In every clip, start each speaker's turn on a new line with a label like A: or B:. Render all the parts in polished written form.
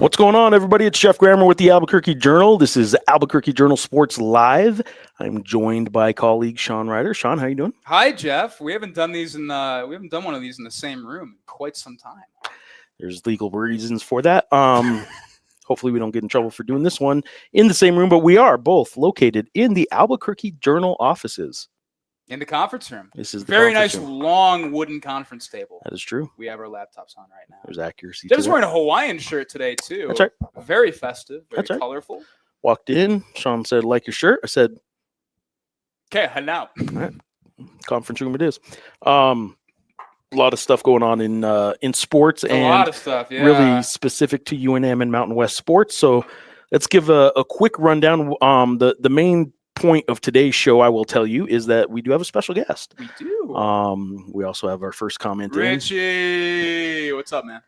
A: What's going on, everybody? It's Geoff Grammer with the Albuquerque Journal. This is ABQJournal Sports Live. I'm joined by colleague Sean Reider. Sean, how you doing?
B: Hi, Geoff. We haven't done one of these in the same room in quite some time.
A: There's legal reasons for that. Hopefully we don't get in trouble for doing this one in the same room, but we are both located in the Albuquerque Journal offices.
B: In the conference room.
A: This is the
B: very nice
A: room.
B: Long wooden conference table.
A: That is true.
B: We have our laptops on right now.
A: There's accuracy.
B: Geoff's wearing a Hawaiian shirt today too.
A: That's right.
B: Very festive. Very
A: That's
B: colorful.
A: Right. Walked in. Sean said, "Like your shirt." I said,
B: "Okay, head out."
A: All right. Conference room it is. A lot of stuff going on in sports, and
B: a lot of stuff, yeah.
A: Really specific to UNM and Mountain West sports. So let's give a quick rundown. The main point of today's show, I will tell you, is that we do have a special guest.
B: We do.
A: We also have our first comment.
B: Richie, what's up, man?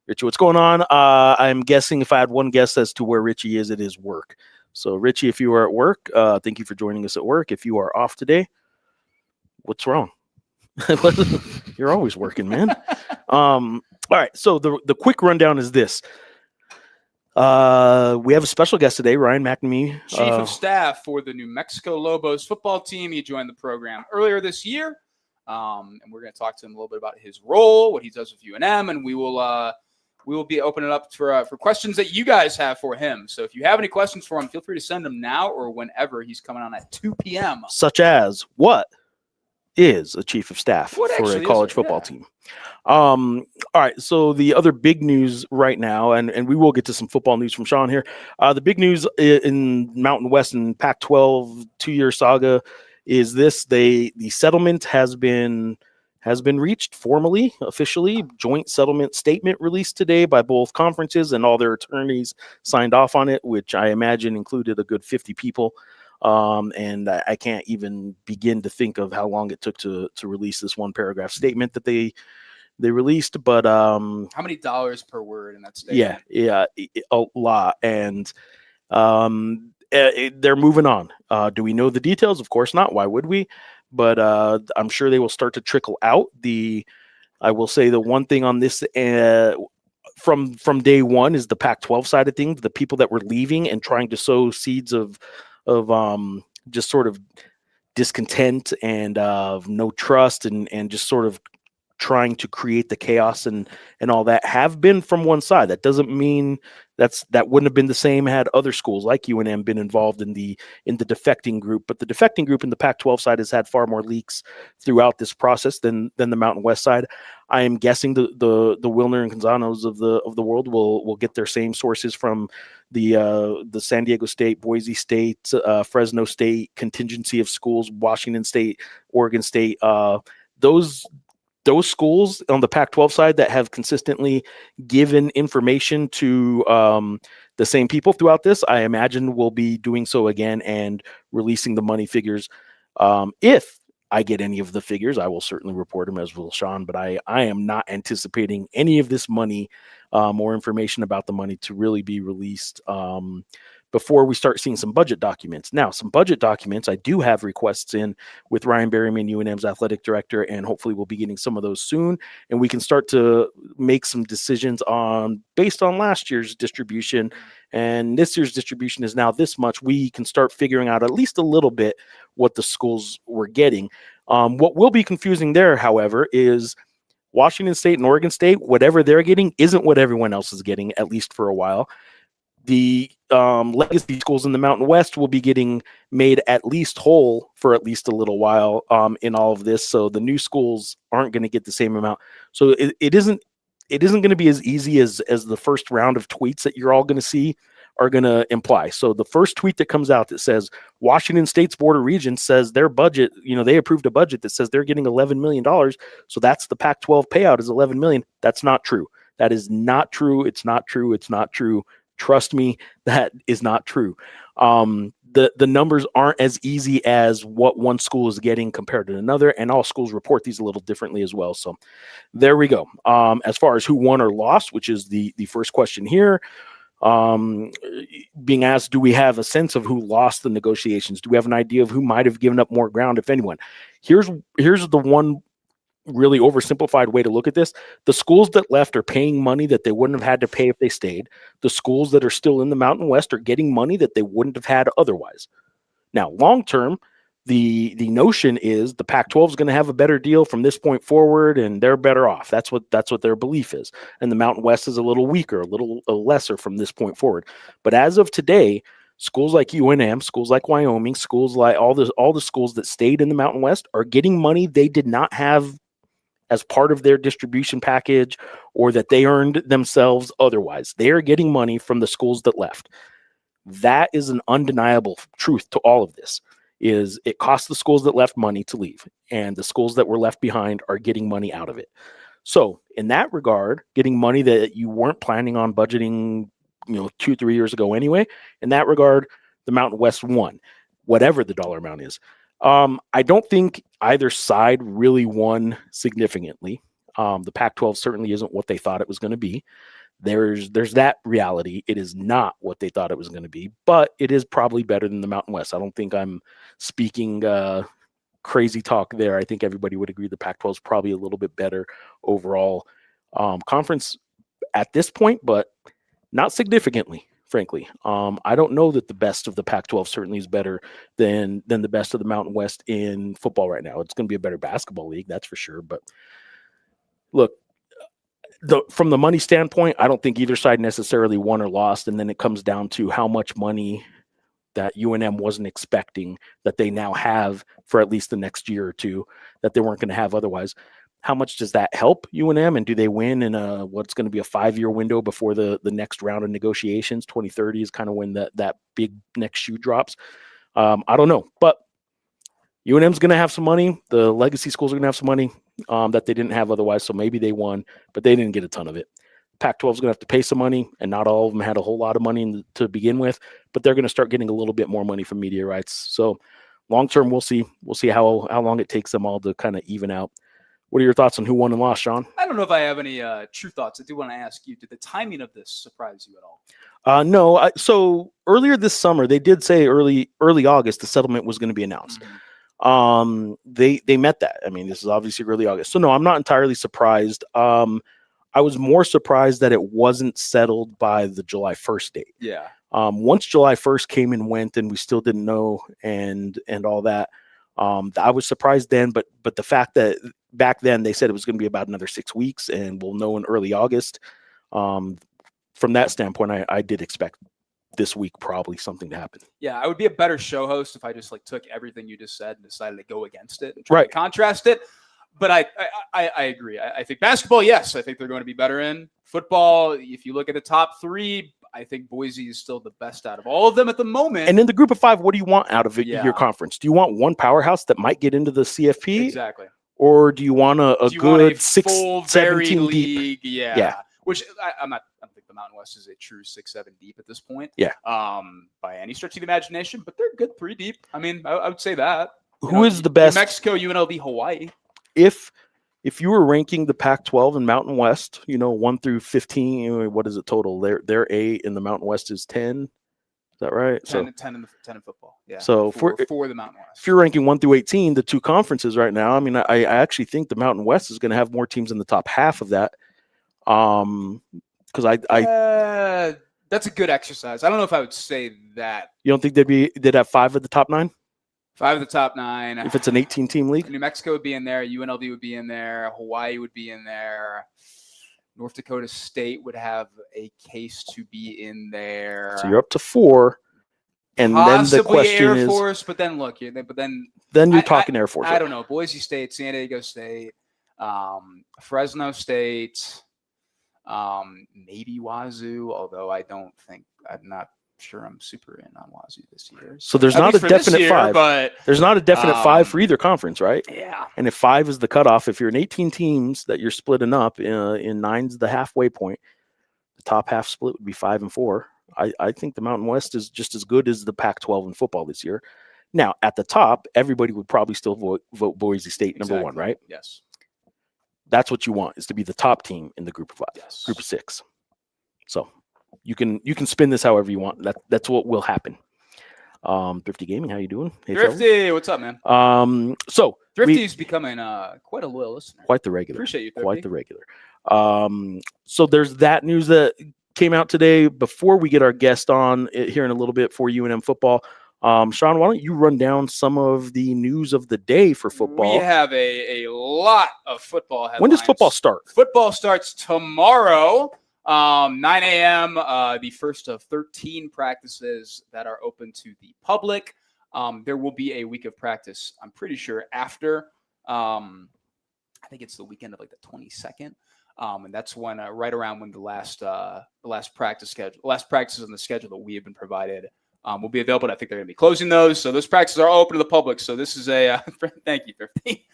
A: Richie, what's going on? I'm guessing if I had one guess as to where Richie is, it is work. So Richie, if you are at work, thank you for joining us at work. If you are off today, what's wrong? You're always working, man. All right. So the quick rundown is this. We have a special guest today, Ryan McNamee,
B: Chief of Staff for the New Mexico Lobos football team. He joined the program earlier this year, and we're going to talk to him a little bit about his role, what he does with UNM, and we will be opening it up for questions that you guys have for him. So if you have any questions for him, feel free to send them now or whenever. He's coming on at 2 p.m.
A: Such as, what is a chief of staff for a college football team? All right, so the other big news right now, and we will get to some football news from Sean here. The big news in Mountain West and Pac-12 two-year saga is this: the settlement has been reached formally, officially. Joint settlement statement released today by both conferences, and all their attorneys signed off on it, which I imagine included a good 50 people. And I can't even begin to think of how long it took to release this one paragraph statement that they released. But
B: how many dollars per word in that statement?
A: Yeah, a lot. And they're moving on. Do we know the details? Of course not. Why would we? But I'm sure they will start to trickle out. I will say the one thing on this from day one is the Pac-12 side of things. The people that were leaving and trying to sow seeds of just sort of discontent and no trust and just sort of trying to create the chaos and all that have been from one side. That doesn't mean that wouldn't have been the same had other schools like UNM been involved in the defecting group. But the defecting group in the Pac-12 side has had far more leaks throughout this process than the Mountain West side. I am guessing the Wilner and Gonzanos of the world will get their same sources from the San Diego State, Boise State, Fresno State contingency of schools, Washington State, Oregon State. Those schools on the Pac-12 side that have consistently given information to the same people throughout this, I imagine will be doing so again and releasing the money figures. If I get any of the figures, I will certainly report them, as will Sean, but I am not anticipating any of this money, more information about the money to really be released before we start seeing some budget documents. Now, some budget documents, I do have requests in with Ryan Berryman, UNM's athletic director, and hopefully we'll be getting some of those soon. And we can start to make some decisions based on last year's distribution. And this year's distribution is now this much. We can start figuring out at least a little bit what the schools were getting. What will be confusing there, however, is Washington State and Oregon State, whatever they're getting isn't what everyone else is getting, at least for a while. The legacy schools in the Mountain West will be getting made at least whole for at least a little while in all of this. So the new schools aren't going to get the same amount. So it isn't going to be as easy as the first round of tweets that you're all going to see are going to imply. So the first tweet that comes out that says Washington State's Board of Regents says their budget, they approved a budget that says they're getting $11 million. So that's the Pac-12 payout is $11 million. That's not true. That is not true. It's not true. It's not true. Trust me, that is not true. The numbers aren't as easy as what one school is getting compared to another, and all schools report these a little differently as well. So there we go. As far as who won or lost, which is the first question here, being asked, do we have a sense of who lost the negotiations? Do we have an idea of who might have given up more ground, if anyone? Here's the one really oversimplified way to look at this. The schools that left are paying money that they wouldn't have had to pay if they stayed. The schools that are still in the Mountain West are getting money that they wouldn't have had otherwise. Now, long term, the notion is the Pac-12 is going to have a better deal from this point forward, and they're better off. That's what their belief is. And the Mountain West is a little weaker, a little lesser from this point forward. But as of today, schools like UNM, schools like Wyoming, schools like all the schools that stayed in the Mountain West are getting money they did not have as part of their distribution package or that they earned themselves otherwise. They are getting money from the schools that left. That is an undeniable truth to all of this. Is it costs the schools that left money to leave, and the schools that were left behind are getting money out of it. So in that regard, getting money that you weren't planning on budgeting, 2-3 years ago anyway, in that regard, the Mountain West won, whatever the dollar amount is. I don't think either side really won significantly. The Pac-12 certainly isn't what they thought it was going to be. There's that reality. It is not what they thought it was going to be, but it is probably better than the Mountain West. I don't think I'm speaking crazy talk there. I think everybody would agree the Pac-12 is probably a little bit better overall conference at this point, but not significantly, frankly. I don't know that the best of the Pac-12 certainly is better than the best of the Mountain West in football right now. It's going to be a better basketball league, that's for sure. But look, from the money standpoint, I don't think either side necessarily won or lost. And then it comes down to how much money that UNM wasn't expecting that they now have for at least the next year or two that they weren't going to have otherwise. How much does that help UNM? And do they win in what's going to be a 5-year window before the next round of negotiations? 2030 is kind of when that big next shoe drops. I don't know, but UNM's going to have some money. The legacy schools are going to have some money that they didn't have otherwise. So maybe they won, but they didn't get a ton of it. Pac-12 is going to have to pay some money, and not all of them had a whole lot of money to begin with, but they're going to start getting a little bit more money from media rights. So long term, we'll see. We'll see how long it takes them all to kind of even out. What are your thoughts on who won and lost, Sean?
B: I don't know if I have any true thoughts. I do want to ask you, did the timing of this surprise you at all?
A: No. So earlier this summer, they did say early August, the settlement was going to be announced. Mm-hmm. They met that. I mean, this is obviously early August. So no, I'm not entirely surprised. I was more surprised that it wasn't settled by the July 1st date.
B: Yeah.
A: Once July 1st came and went and we still didn't know and all that, I was surprised then, but the fact that back then they said it was going to be about another 6 weeks and we'll know in early August. From that standpoint, I did expect this week probably something to happen.
B: Yeah, I would be a better show host if I just took everything you just said and decided to go against it and try to contrast it. But I agree. I think basketball, yes, I think they're going to be better in. Football, if you look at the top three, I think Boise is still the best out of all of them at the moment.
A: And in the group of five, what do you want out of your conference? Do you want one powerhouse that might get into the CFP?
B: Exactly.
A: Or do you want a good 6-7
B: league?
A: deep?
B: Yeah. Which I don't think the Mountain West is a true 6-7 deep at this point.
A: Yeah.
B: By any stretch of the imagination, but they're good 3 deep. I mean, I would say that.
A: Who is the best?
B: New Mexico, UNLV, Hawaii.
A: If you were ranking the Pac-12 and Mountain West, 1 through 15, what is it total? Their 8 in the Mountain West is 10. Is that right?
B: 10 in football. Yeah.
A: So
B: for the Mountain West.
A: If you're ranking 1 through 18, the two conferences right now, I mean, I actually think the Mountain West is going to have more teams in the top half of that. Because
B: that's a good exercise. I don't know if I would say that.
A: You don't think they'd have 5 of the top 9?
B: 5 of the top 9.
A: If it's an 18-team league?
B: New Mexico would be in there. UNLV would be in there. Hawaii would be in there. North Dakota State would have a case to be in there.
A: So you're up to 4. And possibly then the question
B: Air Force, but then look,
A: then you're talking Air Force.
B: I don't know. Boise State, San Diego State, Fresno State, maybe Wazoo, although I'm not sure I'm super in on Wazoo this year.
A: So there's not a definite 5. But there's not a definite 5 for either conference, right?
B: Yeah.
A: And if 5 is the cutoff, if you're in 18 teams that you're splitting up in 9's the halfway point, the top half split would be 5 and 4. I think the Mountain West is just as good as the Pac-12 in football this year. Now, at the top, everybody would probably still vote Boise State number 1, right?
B: Yes.
A: That's what you want, is to be the top team in the group of 5,
B: yes.
A: Group of 6. So you can spin this however you want. That's what will happen. Thrifty Gaming, how you doing? Hey,
B: Thrifty, what's up, man?
A: So
B: Thrifty's becoming quite a loyal listener.
A: Quite the regular.
B: Appreciate you, Thrifty.
A: Quite the regular. So there's that news that came out today. Before we get our guest on here in a little bit for UNM football, Sean, why don't you run down some of the news of the day for football?
B: We have a lot of football headlines.
A: When does football start?
B: Football starts tomorrow, 9 a.m., the first of 13 practices that are open to the public. There will be a week of practice, I'm pretty sure, after. I think it's the weekend of like the 22nd. And that's when, right around when the last practices on the schedule that we have been provided will be available. I think they're going to be closing those. So those practices are all open to the public. So this is thank you, Thrifty.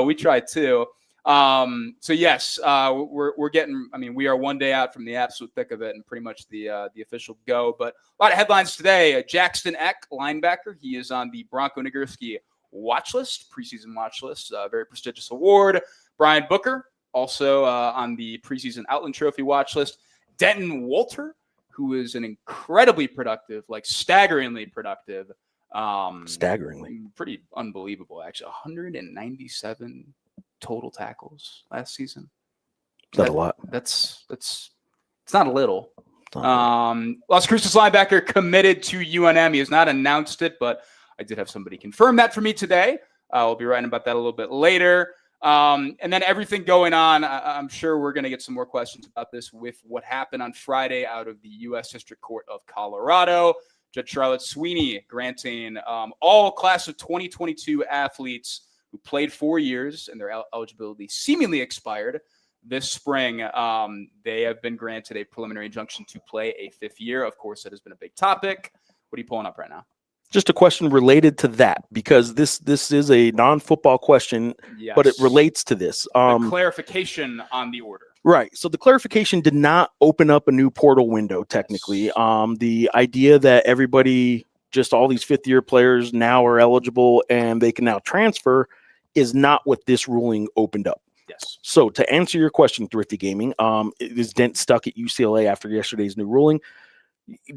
B: We tried too. So yes, we're getting, we are one day out from the absolute thick of it and pretty much the official go, but a lot of headlines today. Jackson Eck, linebacker. He is on the Bronco Nagurski watch list, preseason watch list, very prestigious award. Brian Booker, also on the preseason Outland Trophy watch list. Denton Walter, who is an incredibly productive, like staggeringly productive.
A: Staggeringly.
B: Pretty unbelievable, actually. 197 total tackles last season.
A: Is that a lot?
B: It's not a little. Las Cruces linebacker committed to UNM. He has not announced it, but I did have somebody confirm that for me today. I'll be writing about that a little bit later. And then everything going on, I'm sure we're going to get some more questions about this with what happened on Friday out of the U.S. District Court of Colorado. Judge Charlotte Sweeney granting all class of 2022 athletes who played 4 years and their eligibility seemingly expired this spring. They have been granted a preliminary injunction to play a fifth year. Of course, that has been a big topic. What are you pulling up right now?
A: Just a question related to that, because this is a non-football question, yes, but it relates to this.
B: Clarification on the order.
A: Right. So the clarification did not open up a new portal window, technically. Yes. The idea that everybody, just all these fifth-year players now are eligible and they can now transfer is not what this ruling opened up.
B: Yes.
A: So to answer your question, Thrifty Gaming, is Dent stuck at UCLA after yesterday's new ruling?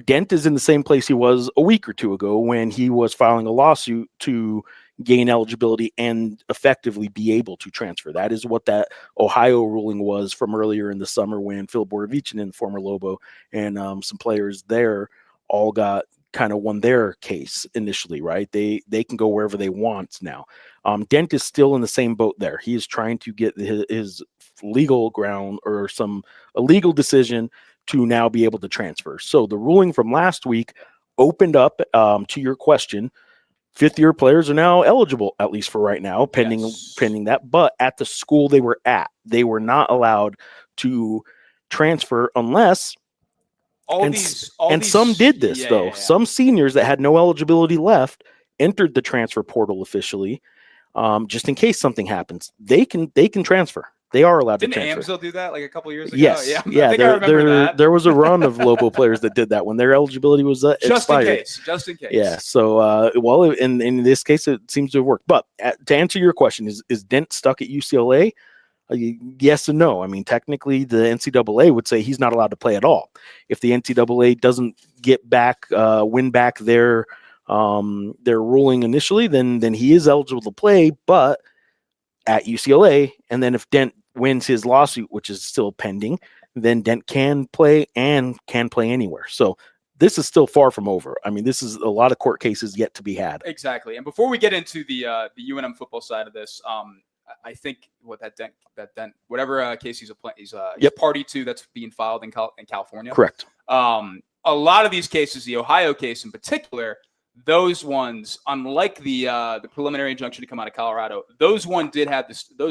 A: Dent is in the same place he was a week or two ago when he was filing a lawsuit to gain eligibility and effectively be able to transfer. That is what that Ohio ruling was from earlier in the summer when Phil Borovichinen, former Lobo, and some players there all got kind of won their case initially, right? They can go wherever they want now. Dent is still in the same boat there. He is trying to get his legal ground or a legal decision to now be able to transfer. So the ruling from last week opened up, to your question, fifth-year players are now eligible, at least for right now, pending that. But at the school they were at, they were not allowed to transfer unless some did this, though. Yeah. Some seniors that had no eligibility left entered the transfer portal officially, just in case something happens. They can transfer. They are allowed to transfer.
B: Didn't Amstel do that like a couple years ago?
A: Yes.
B: Yeah. I remember that.
A: There was a run of Lobo players that did that when their eligibility was expired.
B: Just in case.
A: Yeah. So, in this case, it seems to have worked. But to answer your question, is Dent stuck at UCLA? Yes and no. I mean, technically, the NCAA would say he's not allowed to play at all. If the NCAA doesn't win back their ruling initially, then he is eligible to play, but at UCLA. And then if Dent wins his lawsuit, which is still pending, then Dent can play and can play anywhere. So this is still far from over. I mean, this is a lot of court cases yet to be had.
B: Exactly. And before we get into the UNM football side of this, I think that Dent, whatever case he's party to, that's being filed in California.
A: Correct.
B: A lot of these cases, the Ohio case in particular, those ones, unlike the preliminary injunction to come out of Colorado, those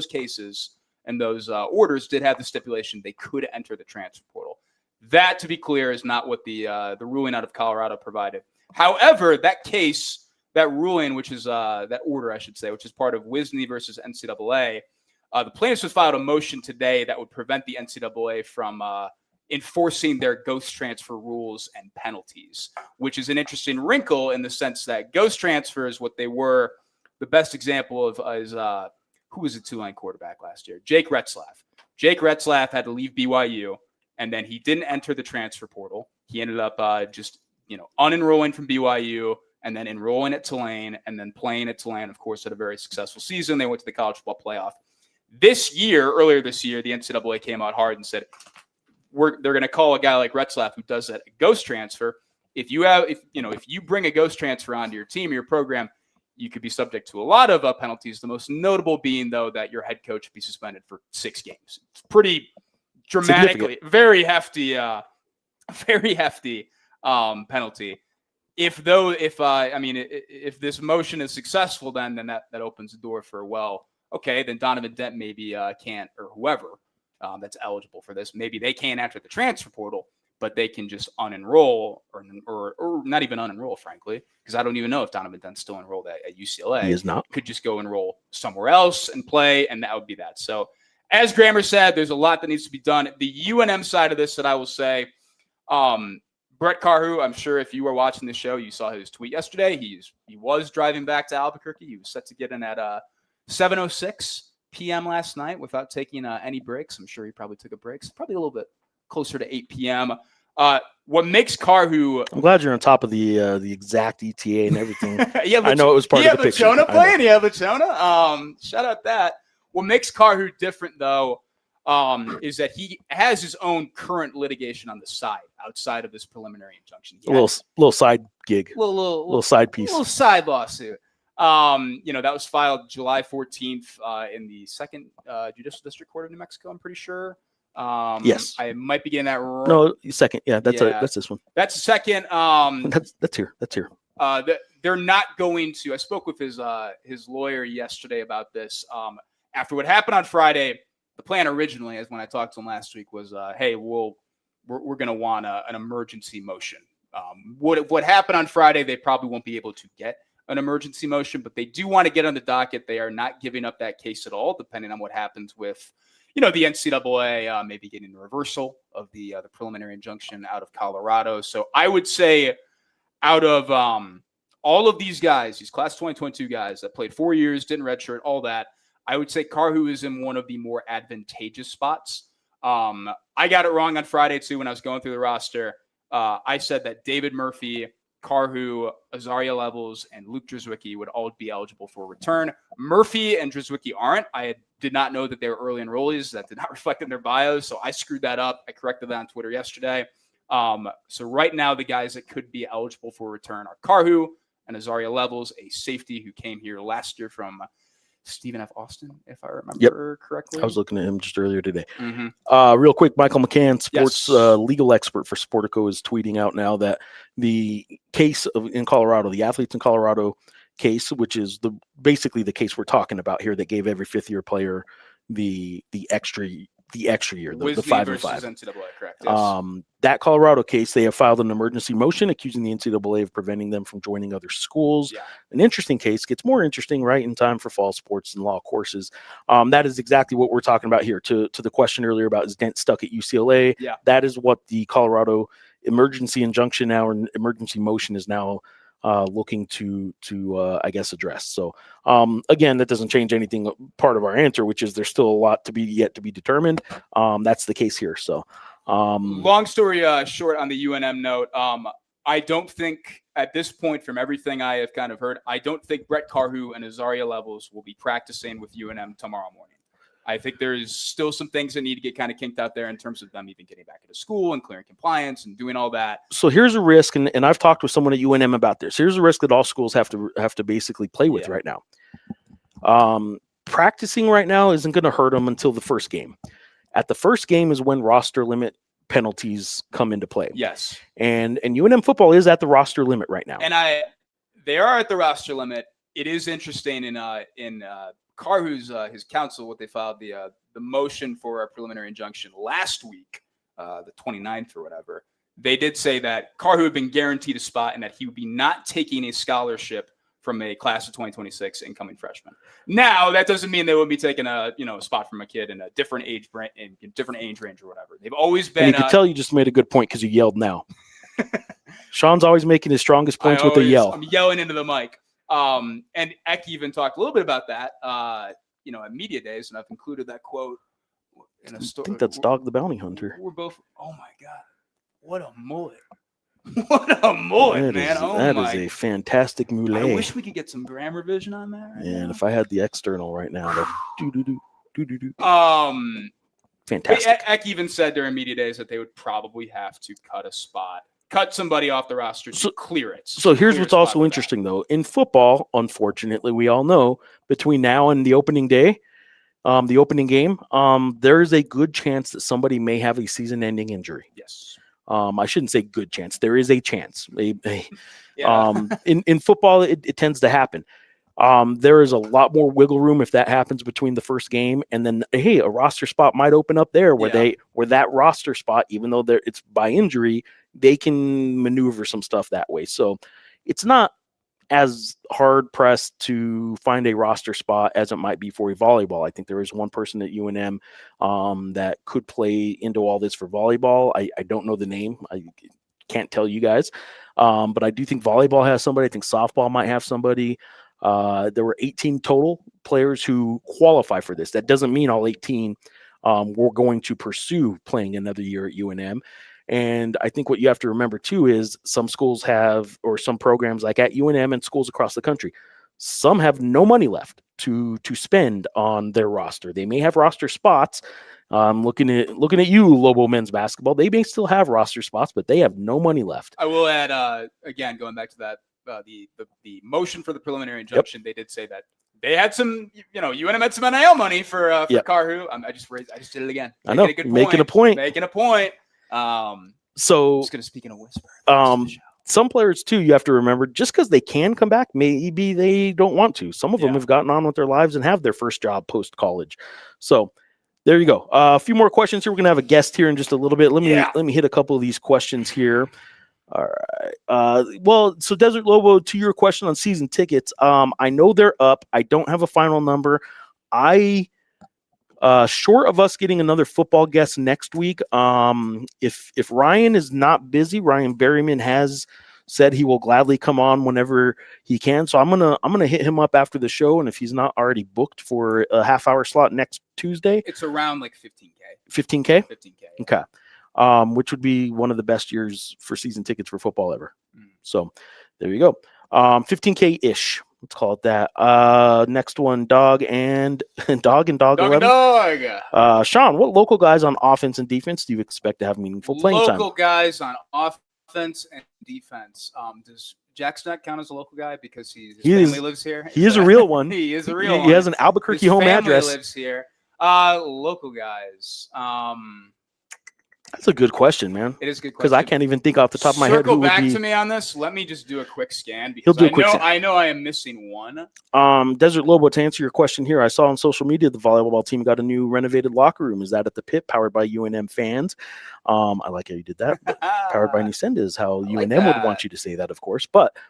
B: cases and those orders did have the stipulation they could enter the transfer portal. That, to be clear, is not what the ruling out of Colorado provided. However, that ruling, which is that order, I should say, which is part of Wisney versus NCAA, the plaintiffs have filed a motion today that would prevent the NCAA from enforcing their ghost transfer rules and penalties, which is an interesting wrinkle in the sense that ghost transfers, what they were, the best example of is who was the Tulane quarterback last year? Jake Retzlaff. Jake Retzlaff had to leave BYU, and then he didn't enter the transfer portal. He ended up just unenrolling from BYU, and then enrolling at Tulane, and then playing at Tulane, of course, had a very successful season. They went to the college football playoff. Earlier this year, the NCAA came out hard and said, they're going to call a guy like Retzlaff, who does that, a ghost transfer. If you bring a ghost transfer onto your team or your program, you could be subject to a lot of penalties. The most notable being, though, that your head coach would be suspended for 6 games. It's pretty dramatically, very hefty penalty. If this motion is successful, then that opens the door for, well, okay, then Donovan Dent maybe can't, or whoever that's eligible for this, maybe they can't enter the transfer portal, but they can just unenroll or not even unenroll, frankly, because I don't even know if Donovan Dent's still enrolled at UCLA.
A: He is not. Could
B: just go enroll somewhere else and play, and that would be that. So, as Grammer said, there's a lot that needs to be done. The UNM side of this that I will say, Brett Carhu, I'm sure if you were watching the show, you saw his tweet yesterday. He was driving back to Albuquerque. He was set to get in at 7:06 p.m. last night without taking any breaks. I'm sure he probably took a break. So probably a little bit closer to 8 p.m. What makes Carhu?
A: I'm glad you're on top of the exact ETA and everything.
B: Yeah,
A: I know it was part of the picture.
B: Lachona playing. Yeah, Lachona. Shout out that. What makes Carhu different, though, is that he has his own current litigation on the side, outside of this preliminary injunction.
A: A little side gig, little side piece,
B: little side lawsuit. That was filed July 14th in the Second Judicial District Court of New Mexico. I'm pretty sure.
A: Yes,
B: I might be getting that wrong.
A: No, second. Yeah, that's this one.
B: That's second.
A: That's here.
B: They're not going to. I spoke with his lawyer yesterday about this. After what happened on Friday, the plan originally, as when I talked to him last week, was, hey, we're going to want an emergency motion. What happened on Friday, they probably won't be able to get an emergency motion, but they do want to get on the docket. They are not giving up that case at all, depending on what happens with, the NCAA maybe getting the reversal of the preliminary injunction out of Colorado. So I would say, out of all of these guys, these class 2022 guys that played 4 years, didn't redshirt, all that, I would say Carhu is in one of the more advantageous spots. I got it wrong on Friday, too, when I was going through the roster. I said that David Murphy, Carhu, Azaria Levels, and Luke Drzwicki would all be eligible for return. Murphy and Drzwicki aren't. I did not know that they were early enrollees. That did not reflect in their bios, so I screwed that up. I corrected that on Twitter yesterday. So right now, the guys that could be eligible for return are Carhu and Azaria Levels, a safety who came here last year from Stephen F. Austin, if I remember correctly.
A: I was looking at him just earlier today.
B: Mm-hmm.
A: Real quick, Michael McCann, sports legal expert for Sportico, is tweeting out now that the case in Colorado, the athletes in Colorado case, which is basically the case we're talking about here, that gave every fifth-year player the extra year, the 5 and 5.
B: NCAA, correct? Yes.
A: That Colorado case, they have filed an emergency motion accusing the NCAA of preventing them from joining other schools.
B: Yeah.
A: An interesting case, gets more interesting right in time for fall sports and law courses. That is exactly what we're talking about here. To the question earlier about is Dent stuck at UCLA?
B: Yeah.
A: That is what the Colorado emergency injunction now, and emergency motion, is now looking to I guess address. So again, that doesn't change anything part of our answer, which is there's still a lot to be determined. That's the case here. So
B: long story short, on the UNM note, I don't think at this point, from everything I have kind of heard, I don't think Brett Carhu and Azaria Levels will be practicing with UNM tomorrow morning. I think there's still some things that need to get kind of kinked out there in terms of them even getting back into school and clearing compliance and doing all that.
A: So here's a risk, and I've talked with someone at UNM about this. Here's a risk that all schools have to basically play with right now. Practicing right now isn't going to hurt them until the first game. At the first game is when roster limit penalties come into play.
B: Yes.
A: And UNM football is at the roster limit right now.
B: And they are at the roster limit. It is interesting in Carhu's his counsel, what they filed the motion for a preliminary injunction last week, the 29th or whatever. They did say that Carhu had been guaranteed a spot and that he would be not taking a scholarship from a class of 2026 incoming freshman. Now, that doesn't mean they would be taking a spot from a kid in a different age range or whatever. They've always been.
A: And you could tell you just made a good point because you yelled now. Sean's always making his strongest points with a yell.
B: I'm yelling into the mic. And Eck even talked a little bit about that, at media days, and I've included that quote in a story.
A: I think that's Dog the Bounty Hunter.
B: We're both. Oh my God, what a mullet! What a mullet, man.
A: That is a fantastic mullet.
B: I wish we could get some gram revision on that right now.
A: If I had the external right now, do.
B: Fantastic. Eck even said during media days that they would probably have to cut somebody off the roster to clear it.
A: So here's what's also interesting, though. In football, unfortunately, we all know between now and the opening day, the opening game, there is a good chance that somebody may have a season-ending injury.
B: Yes.
A: I shouldn't say good chance. There is a chance. In football, it tends to happen. There is a lot more wiggle room if that happens between the first game and then, hey, a roster spot might open up there where that roster spot, even though it's by injury, they can maneuver some stuff that way. So it's not as hard pressed to find a roster spot as it might be for a volleyball. I think there is one person at UNM that could play into all this for volleyball. I don't know the name. I can't tell you guys. But I do think volleyball has somebody. I think softball might have somebody. There were 18 total players who qualify for this. That doesn't mean all 18 were going to pursue playing another year at UNM. And I think what you have to remember, too, is some schools have, or some programs like at UNM and schools across the country, some have no money left to spend on their roster. They may have roster spots. Looking at you, Lobo men's basketball, they may still have roster spots, but they have no money left.
B: I will add, again, going back to that, the motion for the preliminary injunction, They did say that they had some, UNM had some NIL money for Carhu. I just did it again.
A: I know, making a point. So
B: just gonna speak in a whisper.
A: Some players too, you have to remember, just because they can come back, maybe they don't want to. Some of them have gotten on with their lives and have their first job post college. So there you go. A few more questions here. We're gonna have a guest here in just a little bit. Let me hit a couple of these questions here. All right. Well, so Desert Lobo, to your question on season tickets, I know they're up. I don't have a final number. Short of us getting another football guest next week, if Ryan is not busy, Ryan Berryman has said he will gladly come on whenever he can. So I'm gonna hit him up after the show, and if he's not already booked for a half-hour slot next Tuesday,
B: it's around like 15K.
A: 15K.
B: 15K.
A: Okay. Which would be one of the best years for season tickets for football ever. So there you go. 15K ish. Let's call it that. Next one, Dog 11. Sean, what local guys on offense and defense do you expect to have meaningful playing time?
B: Local guys on offense and defense. Does Jackson count as a local guy because his family lives here?
A: He is a real one.
B: He is a real one.
A: He has an Albuquerque home address.
B: His family lives here. Local guys.
A: That's a good question, man.
B: It is a good question.
A: Because I can't even think off the top of my head.
B: Circle back to me on this. Let me just do a quick scan because I know I am missing one.
A: Desert Lobo, to answer your question here, I saw on social media the volleyball team got a new renovated locker room. Is that at the Pit, powered by UNM fans? I like how you did that. Powered by Nusenda is how UNM would want you to say that, of course.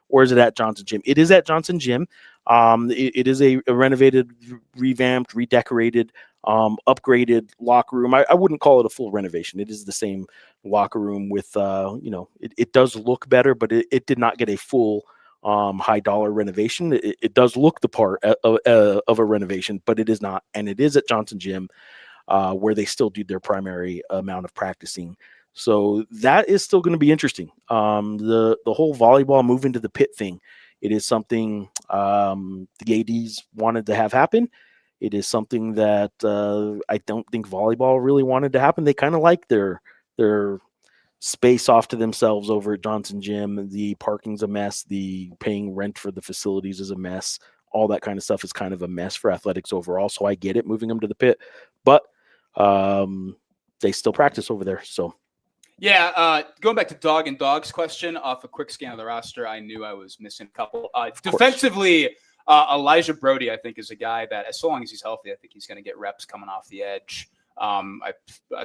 A: Or is it at Johnson Gym? It is at Johnson Gym. It is a renovated, revamped, redecorated, upgraded locker room. I wouldn't call it a full renovation. It is the same locker room with, it does look better, but it did not get a full high dollar renovation. It does look the part of a renovation, but it is not. And it is at Johnson Gym, where they still do their primary amount of practicing. So that is still going to be interesting. The whole volleyball move into the Pit thing, it is something the ADs wanted to have happen. It is something that I don't think volleyball really wanted to happen. They kind of like their space off to themselves over at Johnson Gym. The parking's a mess. The paying rent for the facilities is a mess. All that kind of stuff is kind of a mess for athletics overall. So I get it, moving them to the Pit, but they still practice over there. So.
B: Yeah, going back to Dog and Dog's question, off a quick scan of the roster, I knew I was missing a couple. Defensively, Elijah Brody, I think, is a guy that, as long as he's healthy, I think he's going to get reps coming off the edge. I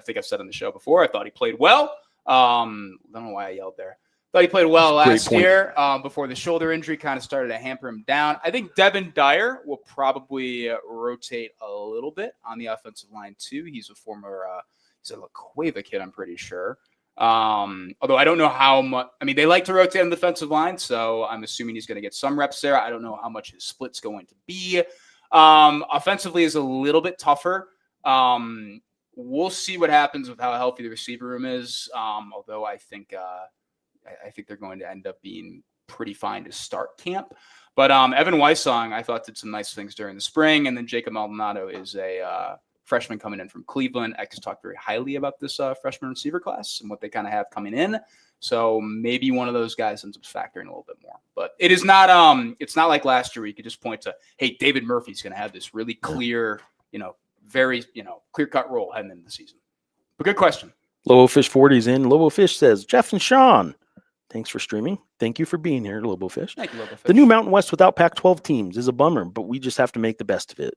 B: think I've said on the show before, I thought he played well. I don't know why I yelled there. Thought he played well last year before the shoulder injury kind of started to hamper him down. I think Devin Dyer will probably rotate a little bit on the offensive line, too. He's a former he's a La Cueva kid, I'm pretty sure. Although I don't know how much. I mean, they like to rotate on the defensive line, so I'm assuming he's going to get some reps there. I don't know how much his split's going to be. Offensively is a little bit tougher. We'll see what happens with how healthy the receiver room is. Although I think I think they're going to end up being pretty fine to start camp. But Evan Weissong, I thought, did some nice things during the spring. And then Jacob Maldonado is a freshman coming in from Cleveland. X talked very highly about this freshman receiver class and what they kind of have coming in. So maybe one of those guys ends up factoring a little bit more. But it is not it's not like last year where you could just point to, hey, David Murphy's going to have this really clear, very, clear-cut role heading into the season. But good question.
A: Lobo Fish 40's in. Lobo Fish says, Geoff and Sean, thanks for streaming. Thank you for being here, Lobo Fish.
B: Thank you, Lobo Fish.
A: The new Mountain West without Pac-12 teams is a bummer, but we just have to make the best of it.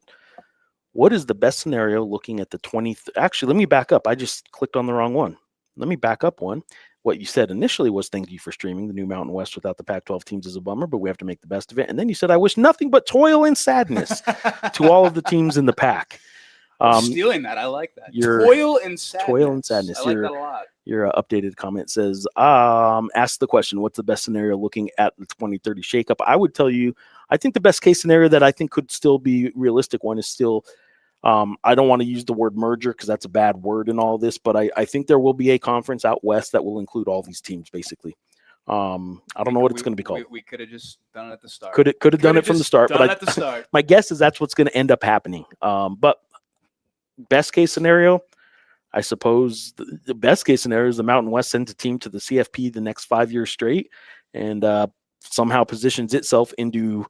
A: What is the best scenario looking at the 20th? Actually, let me back up. I just clicked on the wrong one. Let me back up one. What you said initially was thank you for streaming. The new Mountain West without the Pac-12 teams is a bummer, but we have to make the best of it. And then you said, I wish nothing but toil and sadness to all of the teams in the pack.
B: Stealing that. I like that. Toil and sadness.
A: Toil and sadness.
B: I like that a lot.
A: Your updated comment says, ask the question, what's the best scenario looking at the 2030 shakeup? I would tell you, I think the best case scenario that I think could still be realistic one is still, I don't want to use the word merger because that's a bad word in all this, but I think there will be a conference out west that will include all these teams basically. I don't know what it's going to be called.
B: We could have just done it at the start.
A: Could have done it from the start, but my guess is that's what's going to end up happening. But best case scenario, I suppose the best case scenario is the Mountain West sends a team to the CFP the next 5 years straight and somehow positions itself into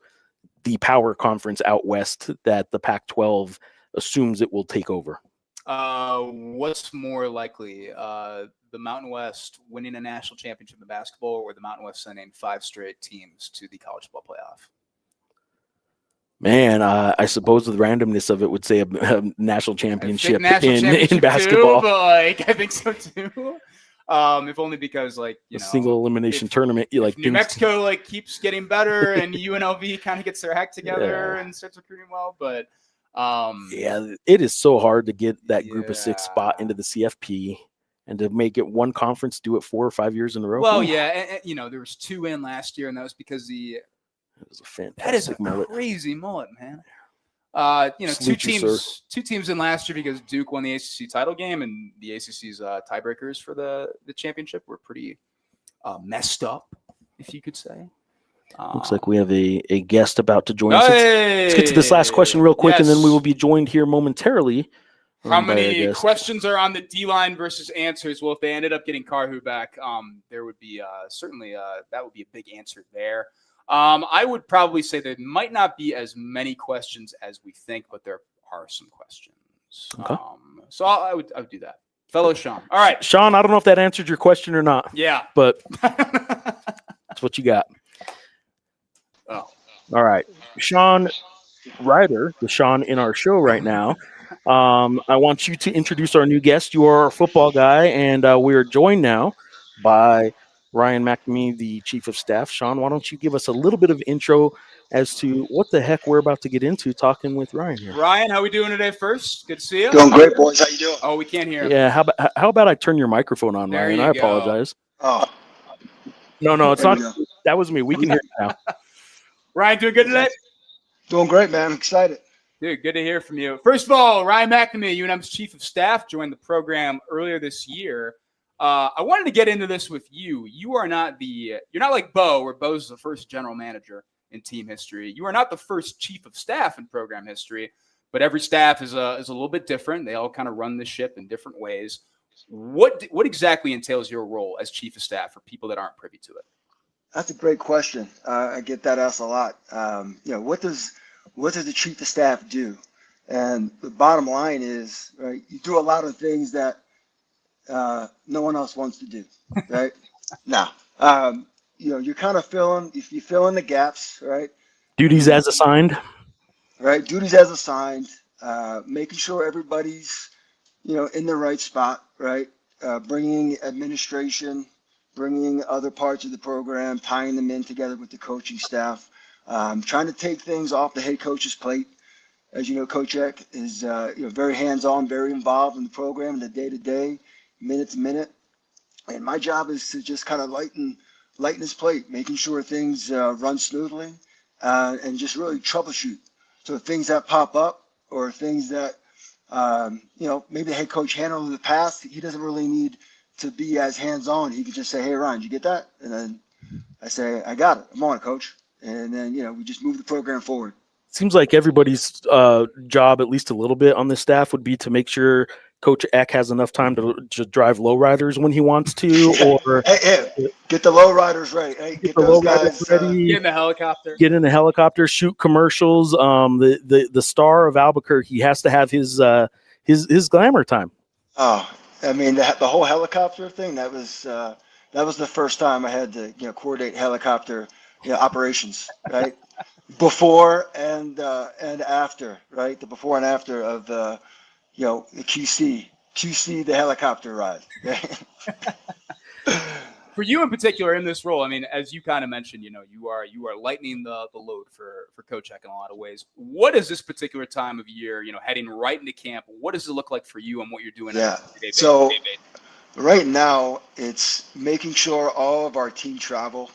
A: the power conference out west that the Pac-12 assumes it will take over.
B: What's more likely, the Mountain West winning a national championship in basketball or the Mountain West sending 5 straight teams to the college football playoff?
A: Man, I suppose the randomness of it would say a national championship,
B: in
A: basketball.
B: Too, but I think so too. If only because a
A: single elimination tournament,
B: New Mexico keeps getting better and UNLV kind of gets their act together and starts recruiting well, but
A: it is so hard to get that group of 6 spot into the CFP and to make it one conference do it 4 or 5 years in a row.
B: Well, and there was 2 in last year, and that was because it
A: was a fantastic
B: that is a
A: mullet.
B: Crazy mullet, man.
A: Salute
B: two teams in last year because Duke won the ACC title game, and the ACC's tiebreakers for the championship were pretty messed up, if you could say.
A: Looks like we have a guest about to join us. Let's get to this last question real quick, and then we will be joined here momentarily.
B: How many questions are on the D-line versus answers? Well, if they ended up getting Carhu back, there would be certainly that would be a big answer there. I would probably say there might not be as many questions as we think, but there are some questions.
A: Okay.
B: So I would do that. Fellow Sean. All right.
A: Sean, I don't know if that answered your question or not.
B: Yeah.
A: But that's what you got.
B: Oh.
A: All right. Sean Reider, the Sean in our show right now. I want you to introduce our new guest. You are our football guy, and we are joined now by Ryan McNamee, the chief of staff. Sean, why don't you give us a little bit of intro as to what the heck we're about to get into talking with Ryan here.
B: Ryan, how we doing today first? Good to see you.
C: Doing great, boys. How you doing?
B: Oh, we can't hear him.
A: Yeah, how about I turn your microphone on,
B: There
A: Ryan?
B: you
A: I
B: go.
A: apologize.
C: Oh,
A: No, it's
C: There
A: not.
C: we go.
A: That was me. We can hear you now.
B: Ryan, doing good today?
C: doing great, man. I'm excited.
B: Dude, good to hear from you. First of all, Ryan McNamee, UNM's chief of staff, joined the program earlier this year. I wanted to get into this with you. You're not like Bo, where Bo's the first general manager in team history. You are not the first chief of staff in program history, but every staff is a little bit different. They all kind of run the ship in different ways. What exactly entails your role as chief of staff for people that aren't privy to it?
C: That's a great question. I get that asked a lot. What does the chief of staff do? And the bottom line is, right, you do a lot of things that no one else wants to do, right? Now, you're kind of filling the gaps, right?
A: Duties as assigned.
C: Right, duties as assigned, making sure everybody's, in the right spot, right? Bringing administration, bringing other parts of the program, tying them in together with the coaching staff, trying to take things off the head coach's plate. As you know, Coach Eck is very hands-on, very involved in the program, in the day-to-day, minute to minute. And my job is to just kind of lighten his plate, making sure things run smoothly, and just really troubleshoot. So things that pop up or things that, maybe the head coach handled in the past, he doesn't really need to be as hands-on. He could just say, "Hey, Ryan, did you get that?" And then I say, "I got it. I'm on it, coach." And then, we just move the program forward.
A: Seems like everybody's job, at least a little bit on the staff, would be to make sure Coach Eck has enough time to drive lowriders when he wants to, or
C: Hey, get the low riders right. Hey,
A: get
C: get
A: the
C: those
A: lowriders
C: guys
A: ready,
B: Get in the helicopter.
A: get in the helicopter, shoot commercials. The star of Albuquerque has to have his glamour time.
C: Oh, I mean, the whole helicopter thing, that was the first time I had to, coordinate helicopter, operations, right? Before and after, right? The before and after of the QC the helicopter ride.
B: For you in particular in this role, I mean, as you kind of mentioned, you are lightening the load for Coach Eck in a lot of ways. What is this particular time of year, heading right into camp? What does it look like for you and what you're doing?
C: Yeah. So right now it's making sure all of our team travel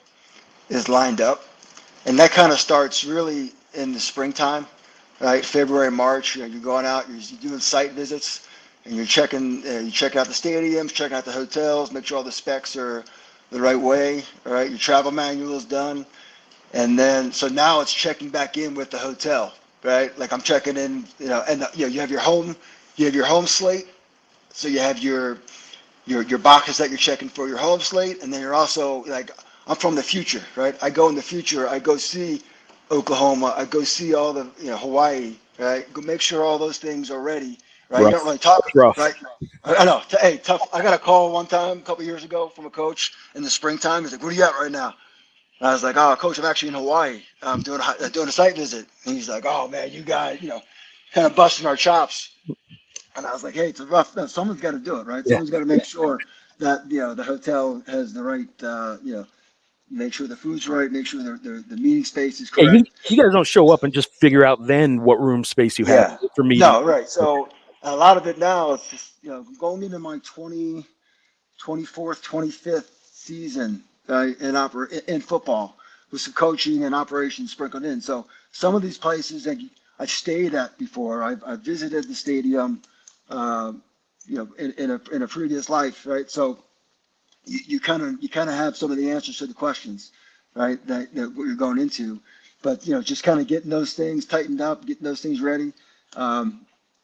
C: is lined up. And that kind of starts really in the springtime, right? February, March, you're going out, you're doing site visits, and you're checking out the stadiums, checking out the hotels, make sure all the specs are the right way, all right? Your travel manual is done. And then, so now it's checking back in with the hotel, right? Like I'm checking in, and you have your home slate. So you have your boxes that you're checking for your home slate, and then you're also like, I'm from the future, right? I go in the future, I go see Oklahoma, I go see all the Hawaii, right? Go make sure all those things are ready, right?
A: Rough.
C: You don't really talk,
A: Rough.
C: right? I know. Hey, tough. I got a call one time a couple years ago from a coach in the springtime. He's like, "Where are you at right now?" And I was like, "Oh, coach, I'm actually in Hawaii. I'm doing a site visit." And he's like, "Oh man, you guys, kind of busting our chops." And I was like, "Hey, it's a rough. No, someone's got to do it, right?
A: Yeah.
C: Someone's got to make sure that the hotel has the right, make sure the food's right, make sure the meeting space is
A: Yeah,
C: correct."
A: you guys don't show up and just figure out then what room space you have for meetings.
C: No, right. So a lot of it now is just going into my 24th, 25th season in football with some coaching and operations sprinkled in. So some of these places that I've stayed at before, I've visited the stadium, in a previous life, right? So you kind of have some of the answers to the questions, right? That what you're going into, but just kind of getting those things tightened up, getting those things ready.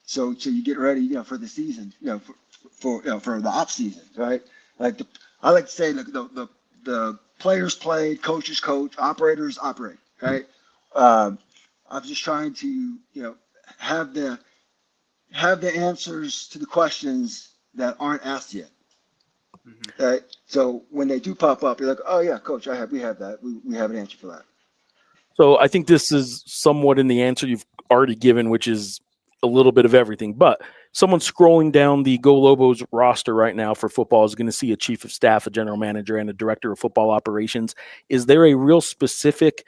C: So you get ready, for the season, for the off season, right? Like I like to say, the players play, coaches coach, operators operate, right? I'm just trying to, have the answers to the questions that aren't asked yet.
B: Mm-hmm.
C: Right. So when they do pop up, you're like, "Oh yeah, coach, we have that. We have an answer for that."
A: So I think this is somewhat in the answer you've already given, which is a little bit of everything. But someone scrolling down the Go Lobos roster right now for football is going to see a chief of staff, a general manager, and a director of football operations. Is there a real specific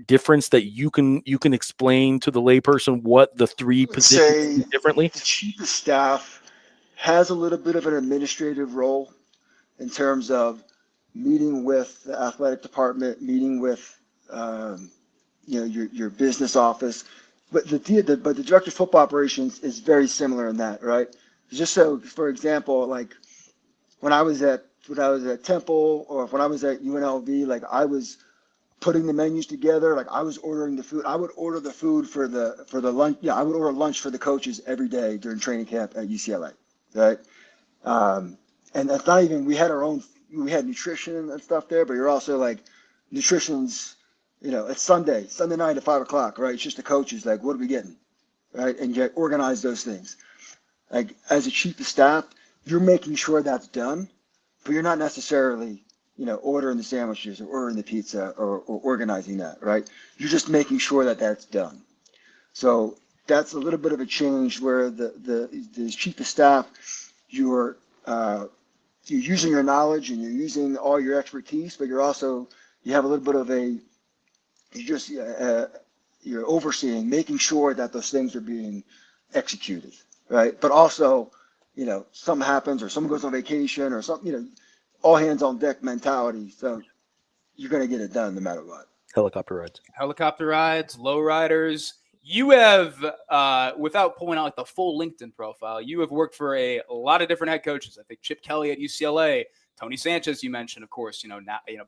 A: difference that you can explain to the layperson what the three positions do differently?
C: The chief of staff has a little bit of an administrative role in terms of meeting with the athletic department, meeting with your business office, but the director of football operations is very similar in that, right? Just so, for example, like when I was at Temple or when I was at UNLV, like I was putting the menus together, like I was ordering the food. I would order the food for the lunch. Yeah, I would order lunch for the coaches every day during training camp at UCLA, right? And that's not even, we had nutrition and stuff there, but you're also like, nutrition's, it's Sunday night at 5:00, right? It's just the coaches, like, what are we getting, right? And you organize those things. Like, as a chief of staff, you're making sure that's done, but you're not necessarily, ordering the sandwiches or ordering the pizza or organizing that, right? You're just making sure that that's done. So that's a little bit of a change where the chief of staff, you're using your knowledge and you're using all your expertise, but you have a little bit of you're overseeing, making sure that those things are being executed, right? But also, something happens or someone goes on vacation or something, all hands on deck mentality. So you're going to get it done no matter what.
A: Helicopter rides,
B: low riders. You have, without pulling out like the full LinkedIn profile, you have worked for a lot of different head coaches. I think Chip Kelly at UCLA, Tony Sanchez, you mentioned, of course, now,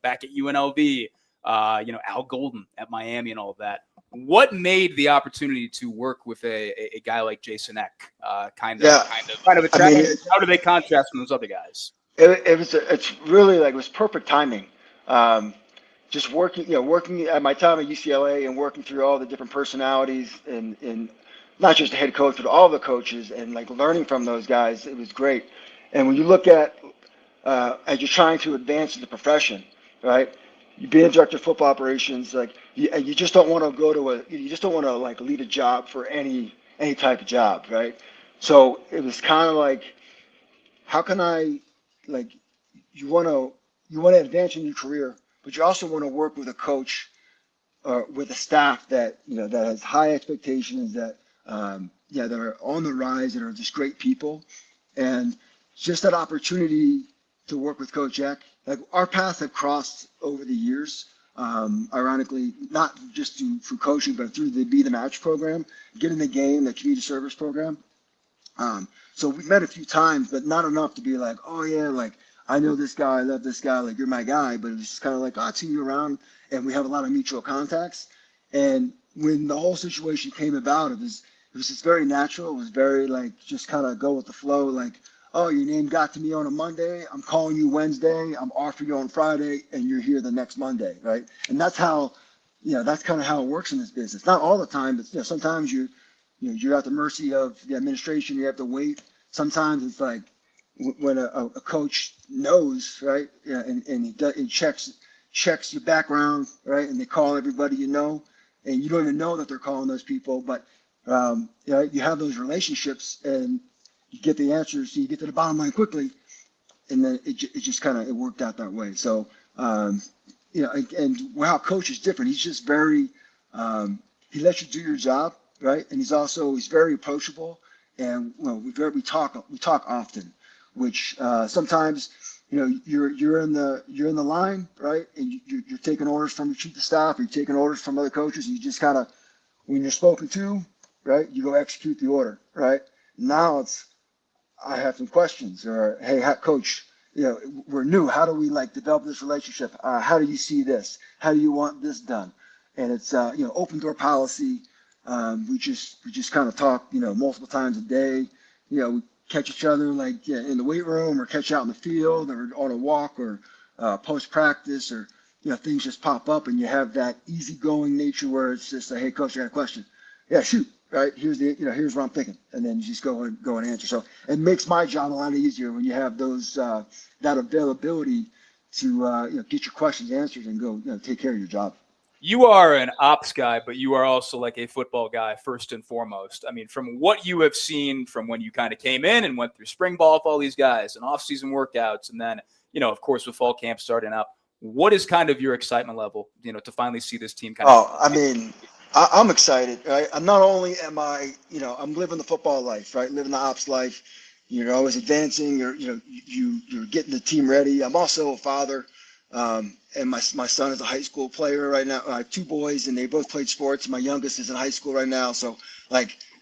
B: back at UNLV, Al Golden at Miami and all of that. What made the opportunity to work with a guy like Jason Eck kind of attractive?
C: I mean,
B: How do they contrast from those other guys?
C: It's really like, it was perfect timing. Just working at my time at UCLA and working through all the different personalities and not just the head coach, but all the coaches, and like learning from those guys, it was great. And when you look at, as you're trying to advance in the profession, right? You being a director of football operations, like you just don't want to you just don't want to like lead a job for any type of job, right? So it was kind of like, how can I, like, you want to advance in your career, but you also want to work with a coach or with a staff that that has high expectations, that that are on the rise, that are just great people, and just that opportunity to work with Coach Eck. Like, our paths have crossed over the years. Ironically, not just through coaching, but through the Be the Match program, Get in the Game, the community service program. So we've met a few times, but not enough to be like, oh yeah, like, I know this guy, I love this guy, like, you're my guy. But it was just kind of like, oh, I see you around, and we have a lot of mutual contacts. And when the whole situation came about, it was just very natural. It was very like, just kind of go with the flow. Like, oh, your name got to me on a Monday, I'm calling you Wednesday, I'm offering you on Friday, and you're here the next Monday, right? And that's how, that's kind of how it works in this business. Not all the time, but sometimes you're at the mercy of the administration. You have to wait. Sometimes it's like when a coach knows, right? And he checks your background, right? And they call everybody, and you don't even know that they're calling those people, but you have those relationships, and you get the answers. So you get to the bottom line quickly, and then it just kind of, it worked out that way. So and how coach is different. He's just very he lets you do your job, right? And he's very approachable, and we talk often, which sometimes you're in the line, right? And you're taking orders from your chief of staff, or you're taking orders from other coaches, and you just kind of, when you're spoken to, right, you go execute the order, right? Now it's, I have some questions, or hey, coach, we're new. How do we develop this relationship? How do you see this? How do you want this done? And it's open door policy. We just kind of talk multiple times a day. We catch each other in the weight room, or catch out in the field, or on a walk, or post practice, or things just pop up, and you have that easygoing nature where it's just hey, coach, I got a question. Yeah, shoot. Right, here's what I'm thinking, and then you just go and answer. So it makes my job a lot easier when you have those that availability to get your questions answered and go take care of your job.
B: You are an ops guy, but you are also like a football guy first and foremost. I mean, from what you have seen from when you kind of came in and went through spring ball with all these guys and off-season workouts, and then of course with fall camp starting up, what is kind of your excitement level to finally see this team kind of?
C: Oh, I mean, I'm excited, right? I'm not only am I, I'm living the football life, right? Living the ops life. You're always advancing. You're getting the team ready. I'm also a father, and my son is a high school player right now. I have two boys, and they both played sports. My youngest is in high school right now, so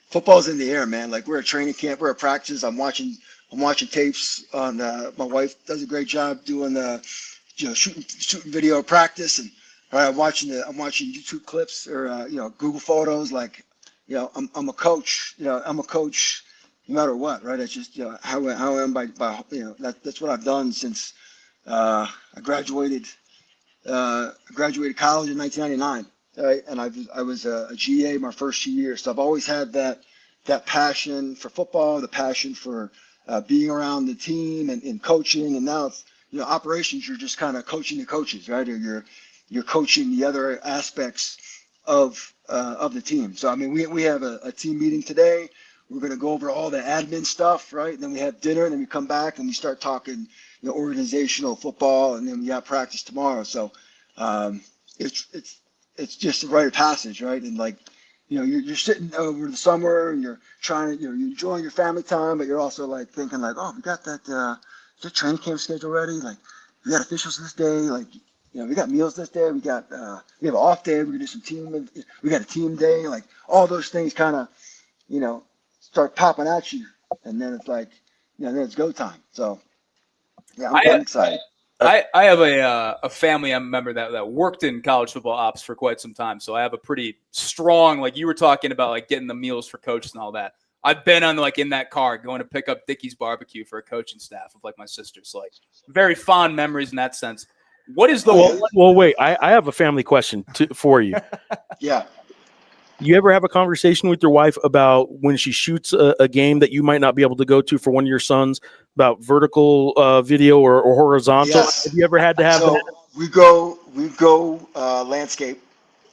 C: football's in the air, man. We're at training camp, we're at practice. I'm watching tapes on. My wife does a great job doing the, shooting video practice, and. I'm watching YouTube clips, or Google Photos. I'm a coach. I'm a coach no matter what, right? It's just how I am by that's what I've done since I graduated college in 1999, right? And I was a GA my first 2 years, so I've always had that passion for football, the passion for being around the team and coaching. And now it's operations. You're just kind of coaching the coaches, right? Or you're coaching the other aspects of the team. So I mean, we have a team meeting today. We're going to go over all the admin stuff, right? And then we have dinner, and then we come back and we start talking organizational football, and then we have practice tomorrow. So it's just a rite of passage, right? And you're sitting over the summer, and you're trying to you're enjoying your family time, but you're also thinking oh, we got that training camp schedule ready. We got officials this day. we got meals this day. We have an off day. We're gonna do some we got a team day. Like all those things kind of, start popping at you, and then it's like, then it's go time. So yeah, I'm excited.
B: I have a family member that worked in college football ops for quite some time, so I have a pretty strong, like you were talking about, like getting the meals for coaches and all that. I've been on in that car going to pick up Dickie's barbecue for a coaching staff of my sisters. Like very fond memories in that sense. What is the
A: well wait, I have a family question for you.
C: Yeah.
A: You ever have a conversation with your wife about when she shoots a game that you might not be able to go to for one of your sons about vertical video or horizontal?
C: Yes.
A: Have you ever had to have that?
C: We go landscape.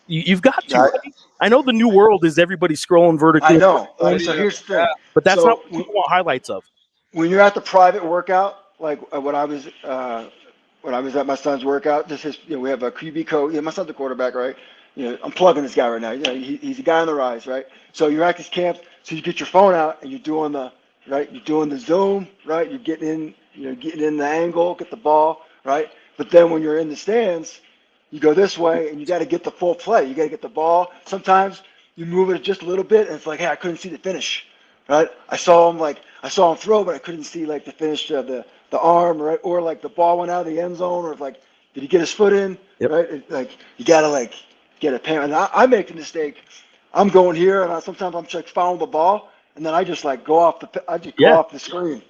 A: You've got to. Right? I know the new world is everybody scrolling vertically.
C: I know. Right? So here's the thing.
A: But that's not what people want highlights of. When
C: you're at the private workout, like when I was at my son's workout, we have a QB coach. My son's a quarterback, right? I'm plugging this guy right now. He's a guy on the rise, right? So you're at this camp, so you get your phone out and you're doing the zoom, right? You're getting in the angle, get the ball, right? But then when you're in the stands, you go this way and you got to get the full play. You got to get the ball. Sometimes you move it just a little bit and it's like, hey, I couldn't see the finish, right? I saw him throw, but I couldn't see the finish of the arm, right? Or the ball went out of the end zone, or did he get his foot in,
A: yep.
C: Right? You got to get a parent. And I make the mistake. I'm going here, and sometimes I'm following the ball, and then I just go off the screen,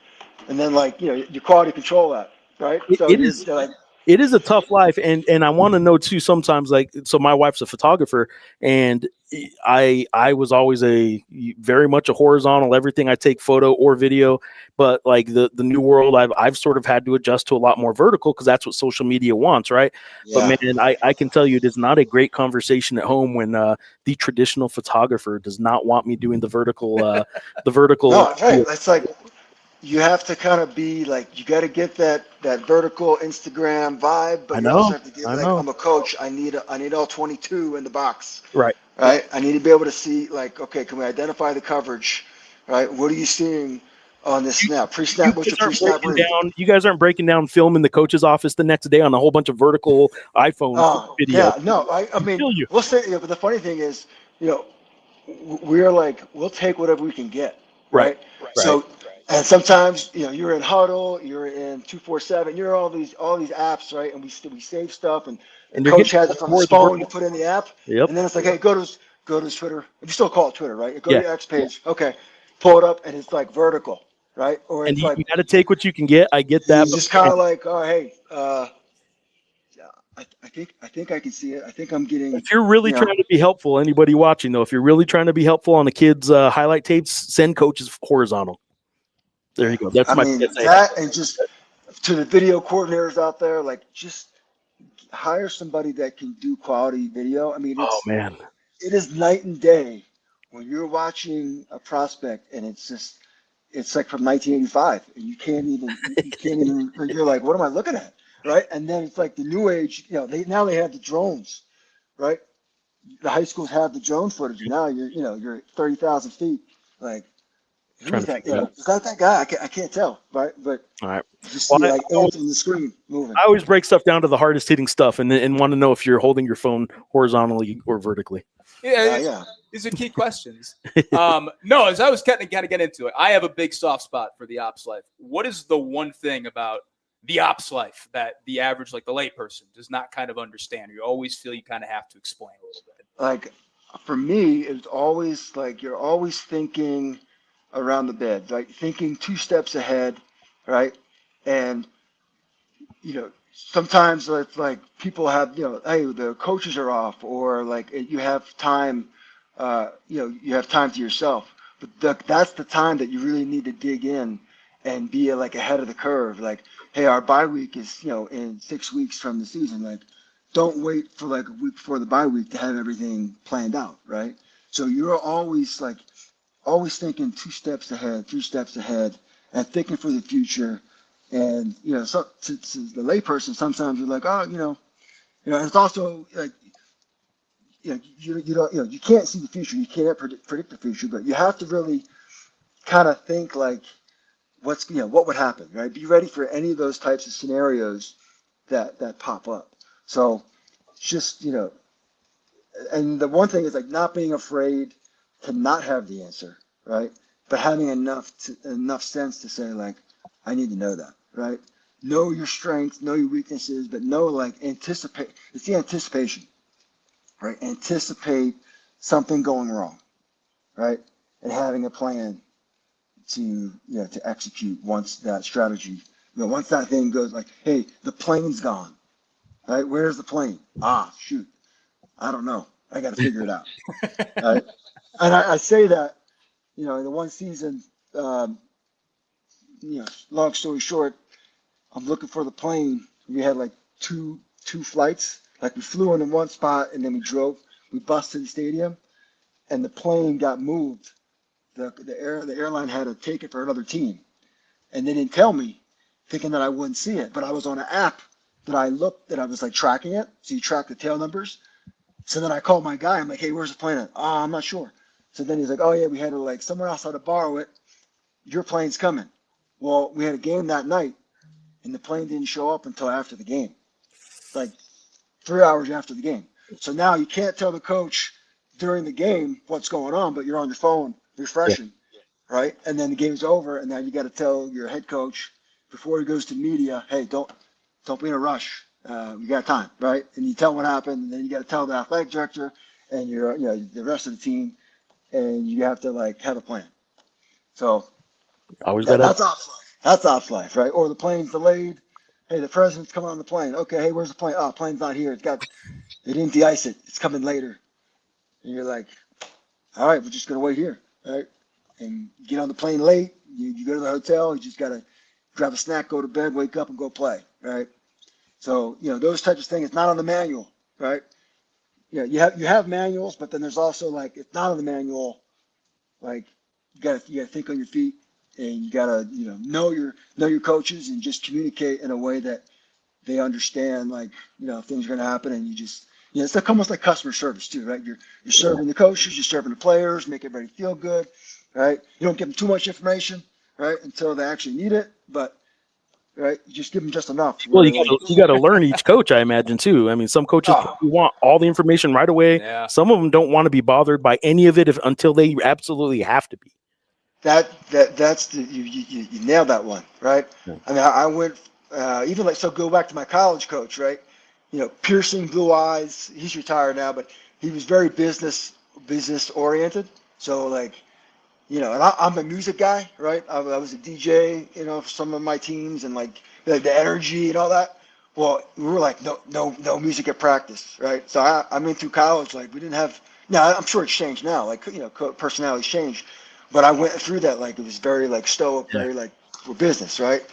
C: and then you quality control that, right?
A: It is a tough life, and I want to know too. Sometimes, so my wife's a photographer, and I was always very much a horizontal. Everything I take photo or video, but the new world, I've sort of had to adjust to a lot more vertical because that's what social media wants, right? Yeah. But man, I can tell you, it is not a great conversation at home when the traditional photographer does not want me doing the vertical. No,
C: hey, it's you have to kind of be you got to get that vertical Instagram vibe, but you also have to get I'm a coach. I need all 22 in the box.
A: Right.
C: I need to be able to see okay, can we identify the coverage? Right. What are you seeing on this snap? Pre-snap. What's your pre-snap read?
A: You guys aren't breaking down film in the coach's office the next day on a whole bunch of vertical iPhone video.
C: Yeah. No. I mean, we'll say. But the funny thing is, we're we'll take whatever we can get. Right. So. And sometimes, you're in Huddle, you're in 247, you're all these apps, right? And we save stuff, and the coach has it from his phone. You put in the app, and then it's like, hey, go to his Twitter. If you still call it Twitter, right? Go to your X page. Okay, pull it up, and it's vertical, right? Or it's
A: you got to take what you can get. I get that.
C: It's just kind of oh, hey, I think I can see it. I think I'm getting.
A: If you're really trying to be helpful, anybody watching though, if you're really trying to be helpful on the kids' highlight tapes, send coaches horizontal. There you go. That's
C: that, and just to the video coordinators out there, just hire somebody that can do quality video. I mean, it is night and day when you're watching a prospect, and it's from 1985, and you can't even. You're like, what am I looking at, right? And then it's the new age. They have the drones, right? The high schools have the drone footage. Now you're 30,000 feet, Who's that? Is that guy? I can't tell, right? But
A: all right,
C: just see ants on the screen moving.
A: I always break stuff down to the hardest hitting stuff, and want to know if you're holding your phone horizontally or vertically.
B: Yeah. These are key questions. No, as I was kind of get into it, I have a big soft spot for the ops life. What is the one thing about the ops life that the average, the layperson, does not kind of understand? You always feel you kind of have to explain a little bit.
C: For me, it's always you're always thinking around the bed, right? Thinking 2 steps ahead, right? And sometimes it's people have, hey, the coaches are off, or you have time, you have time to yourself. But that's the time that you really need to dig in and be ahead of the curve. Hey, our bye week is in 6 weeks from the season. Don't wait for a week before the bye week to have everything planned out, right? So you're always thinking 2 steps ahead, 3 steps ahead, and thinking for the future. And so to the layperson, sometimes you're it's also you can't see the future, you can't predict the future, but you have to really kind of think what would happen, right? Be ready for any of those types of scenarios that pop up. So just, and the one thing is like not being afraid to not have the answer, right? But having enough sense to say like, I need to know that, right? Know your strengths, know your weaknesses, but know like anticipate. It's the anticipation, right? Anticipate something going wrong, right? And having a plan to to execute once that strategy, once that thing goes like, hey, the plane's gone, right? Where's the plane? Ah, shoot, I don't know. I got to figure it out, right? And I say that, in the one season, long story short, I'm looking for the plane. We had like two flights. Like we flew in one spot and then we bused to the stadium, and the plane got moved. The airline had to take it for another team, and they didn't tell me, thinking that I wouldn't see it. But I was on an app that I was like tracking it. So you track the tail numbers. So then I called my guy. I'm like, hey, where's the plane at? Oh, I'm not sure. So then he's like, oh yeah, we had to like someone else had to borrow it. Your plane's coming. Well, we had a game that night, and the plane didn't show up until after the game, like 3 hours after the game. So now you can't tell the coach during the game what's going on, but you're on your phone refreshing, right? And then the game's over, and now you got to tell your head coach before he goes to media, hey, don't be in a rush. We got time, right? And you tell what happened, and then you got to tell the athletic director and the rest of the team, and you have to like have a plan. So
A: Always
C: that's ops life. That's ops life, right? Or the plane's delayed. Hey, the president's coming on the plane. Okay, hey, where's the plane? Oh, plane's not here. They didn't de-ice it. It's coming later. And you're like, all right, we're just gonna wait here, right? And you get on the plane late. You go to the hotel. You just gotta grab a snack, go to bed, wake up, and go play, right? So those types of things. It's not on the manual, right? You have manuals, but then there's also like it's not on the manual. Like you gotta think on your feet, and you gotta know your coaches and just communicate in a way that they understand like things are gonna happen, and you just it's like almost like customer service too, right? You're serving the coaches, you're serving the players, make everybody feel good, right? You don't give them too much information, right, until they actually need it, but right, you just give them just enough.
A: Well, you got to learn each coach, I imagine too. I mean, some coaches want all the information right away.
B: Yeah.
A: Some of them don't want to be bothered by any of it until they absolutely have to be.
C: That's you nailed that one, right?
A: Yeah.
C: I mean, I went even like so. Go back to my college coach, right? Piercing blue eyes. He's retired now, but he was very business oriented. So like, and I'm a music guy, right? I was a DJ, for some of my teams, and like the energy and all that. Well, we were like, no music at practice, right? So I mean, through college, like we didn't have. Now I'm sure it's changed now, like personalities changed, but I went through that like it was very like stoic, very like for business, right?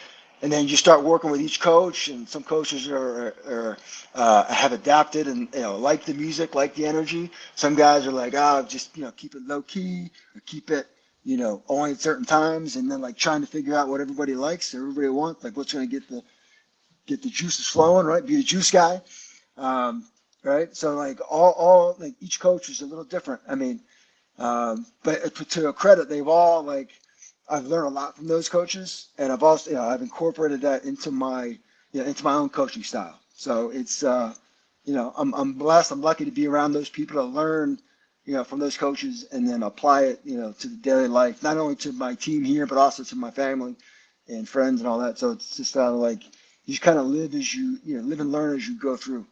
C: And then you start working with each coach, and some coaches are have adapted and like the music, like the energy. Some guys are like, just keep it low key, or keep it only at certain times, and then like trying to figure out what everybody likes, everybody wants, like what's going to get the juices flowing, right? Be the juice guy, right? So like all like each coach is a little different. I mean, but to their credit, they've all like I've learned a lot from those coaches, and I've also I've incorporated that into my into my own coaching style. So it's I'm blessed. I'm lucky to be around those people to learn from those coaches and then apply it to the daily life, not only to my team here but also to my family and friends and all that. So it's just like you just kind of live as live and learn as you go through.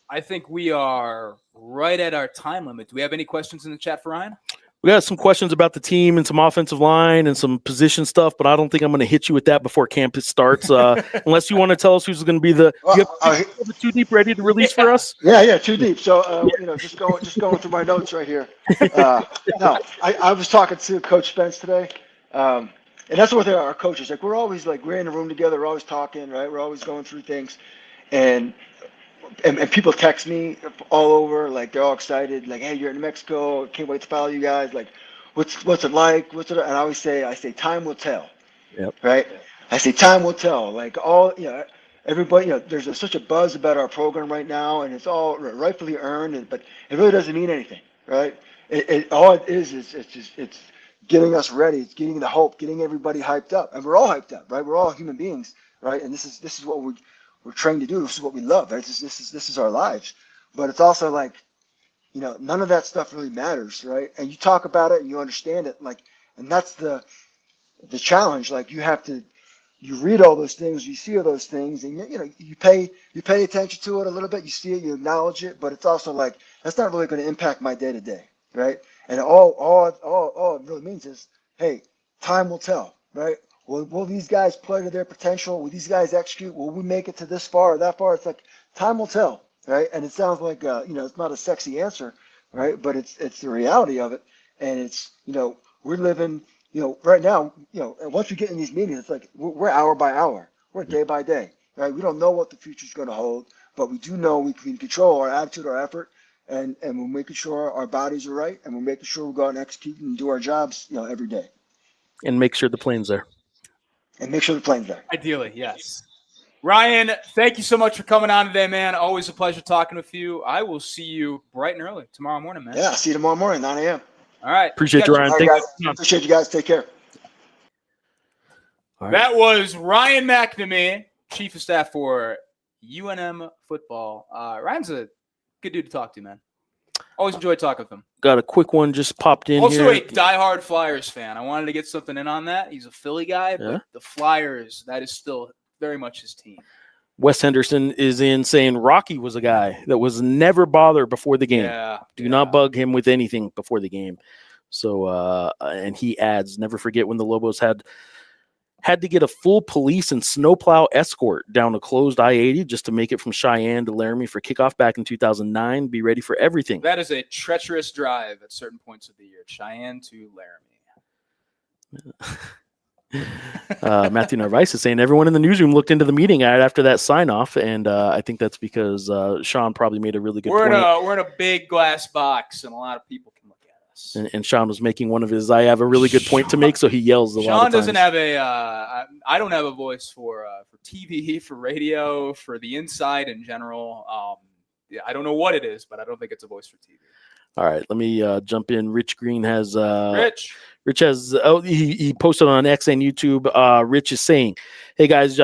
B: I think we are right at our time limit. Do we have any questions in the chat for Ryan?
A: We got some questions about the team and some offensive line and some position stuff, but I don't think I'm going to hit you with that before camp starts. Unless you want to tell us who's going to be the Too Deep ready to release for us?
C: Yeah, Too Deep. So just going through my notes right here. No, I was talking to Coach Spence today, and that's what our coaches like. We're always like we're in a room together. We're always talking, right? We're always going through things, and people text me all over, like they're all excited, like, hey, you're in New Mexico, can't wait to follow you guys. Like, what's it like? And I always say, time will tell.
A: Yep.
C: Right? I say time will tell. Like everybody, there's such a buzz about our program right now, and it's all rightfully earned, but it really doesn't mean anything, right? All it is it's getting us ready. It's getting the hope, getting everybody hyped up, and we're all hyped up, right? We're all human beings, right? And this is what we're trained to do. This is what we love. Right? This is our lives. But it's also like, none of that stuff really matters, right? And you talk about it and you understand it, like, and that's the challenge. Like, you read all those things, you see all those things, and you pay attention to it a little bit. You see it, you acknowledge it, but it's also like, that's not really going to impact my day to day, right? And all it really means is, hey, time will tell, right? Will these guys play to their potential? Will these guys execute? Will we make it to this far or that far? It's like, time will tell, right? And it sounds like it's not a sexy answer, right? But it's the reality of it, and it's we're living. Right now, and once we get in these meetings, it's like we're hour by hour, we're day by day, right? We don't know what the future's going to hold, but we do know we can control our attitude, our effort, and we're making sure our bodies are right, and we're making sure we go out and execute and do our jobs, every day.
A: And make sure the plane's there.
C: And make sure the plane's there.
B: Ideally, yes. Ryan, thank you so much for coming on today, man. Always a pleasure talking with you. I will see you bright and early tomorrow morning, man.
C: Yeah, see you tomorrow morning, 9 a.m.
B: All right.
A: Appreciate you, Ryan.
C: All right, guys. Appreciate you guys. Take care.
A: All right.
B: That was Ryan McNamee, Chief of Staff for UNM Football. Ryan's a good dude to talk to, man. Always enjoy talking with him.
A: Got a quick one just popped in
B: Also
A: here.
B: a diehard Flyers fan. I wanted to get something in on that. He's a Philly guy, but the Flyers, that is still very much his team.
A: Wes Henderson is in saying Rocky was a guy that was never bothered before the game. Do not bug him with anything before the game. So, and he adds, never forget when the Lobos had to get a full police and snowplow escort down a closed I-80 just to make it from Cheyenne to Laramie for kickoff back in 2009. Be ready for everything.
B: That is a treacherous drive at certain points of the year. Cheyenne to Laramie.
A: Matthew Narvaez is saying everyone in the newsroom looked into the meeting after that sign off, and I think that's because Sean probably made a really good point.
B: We're in a big glass box, and a lot of people can look at us.
A: And Sean was making one of his I have a really good point to make, so he yells a lot of times.
B: Sean doesn't have I don't have a voice for TV, for radio, for the inside in general. I don't know what it is, but I don't think it's a voice for TV.
A: All right, let me jump in. Rich Green has
B: Rich
A: has he posted on X and YouTube. Rich is saying, "Hey guys,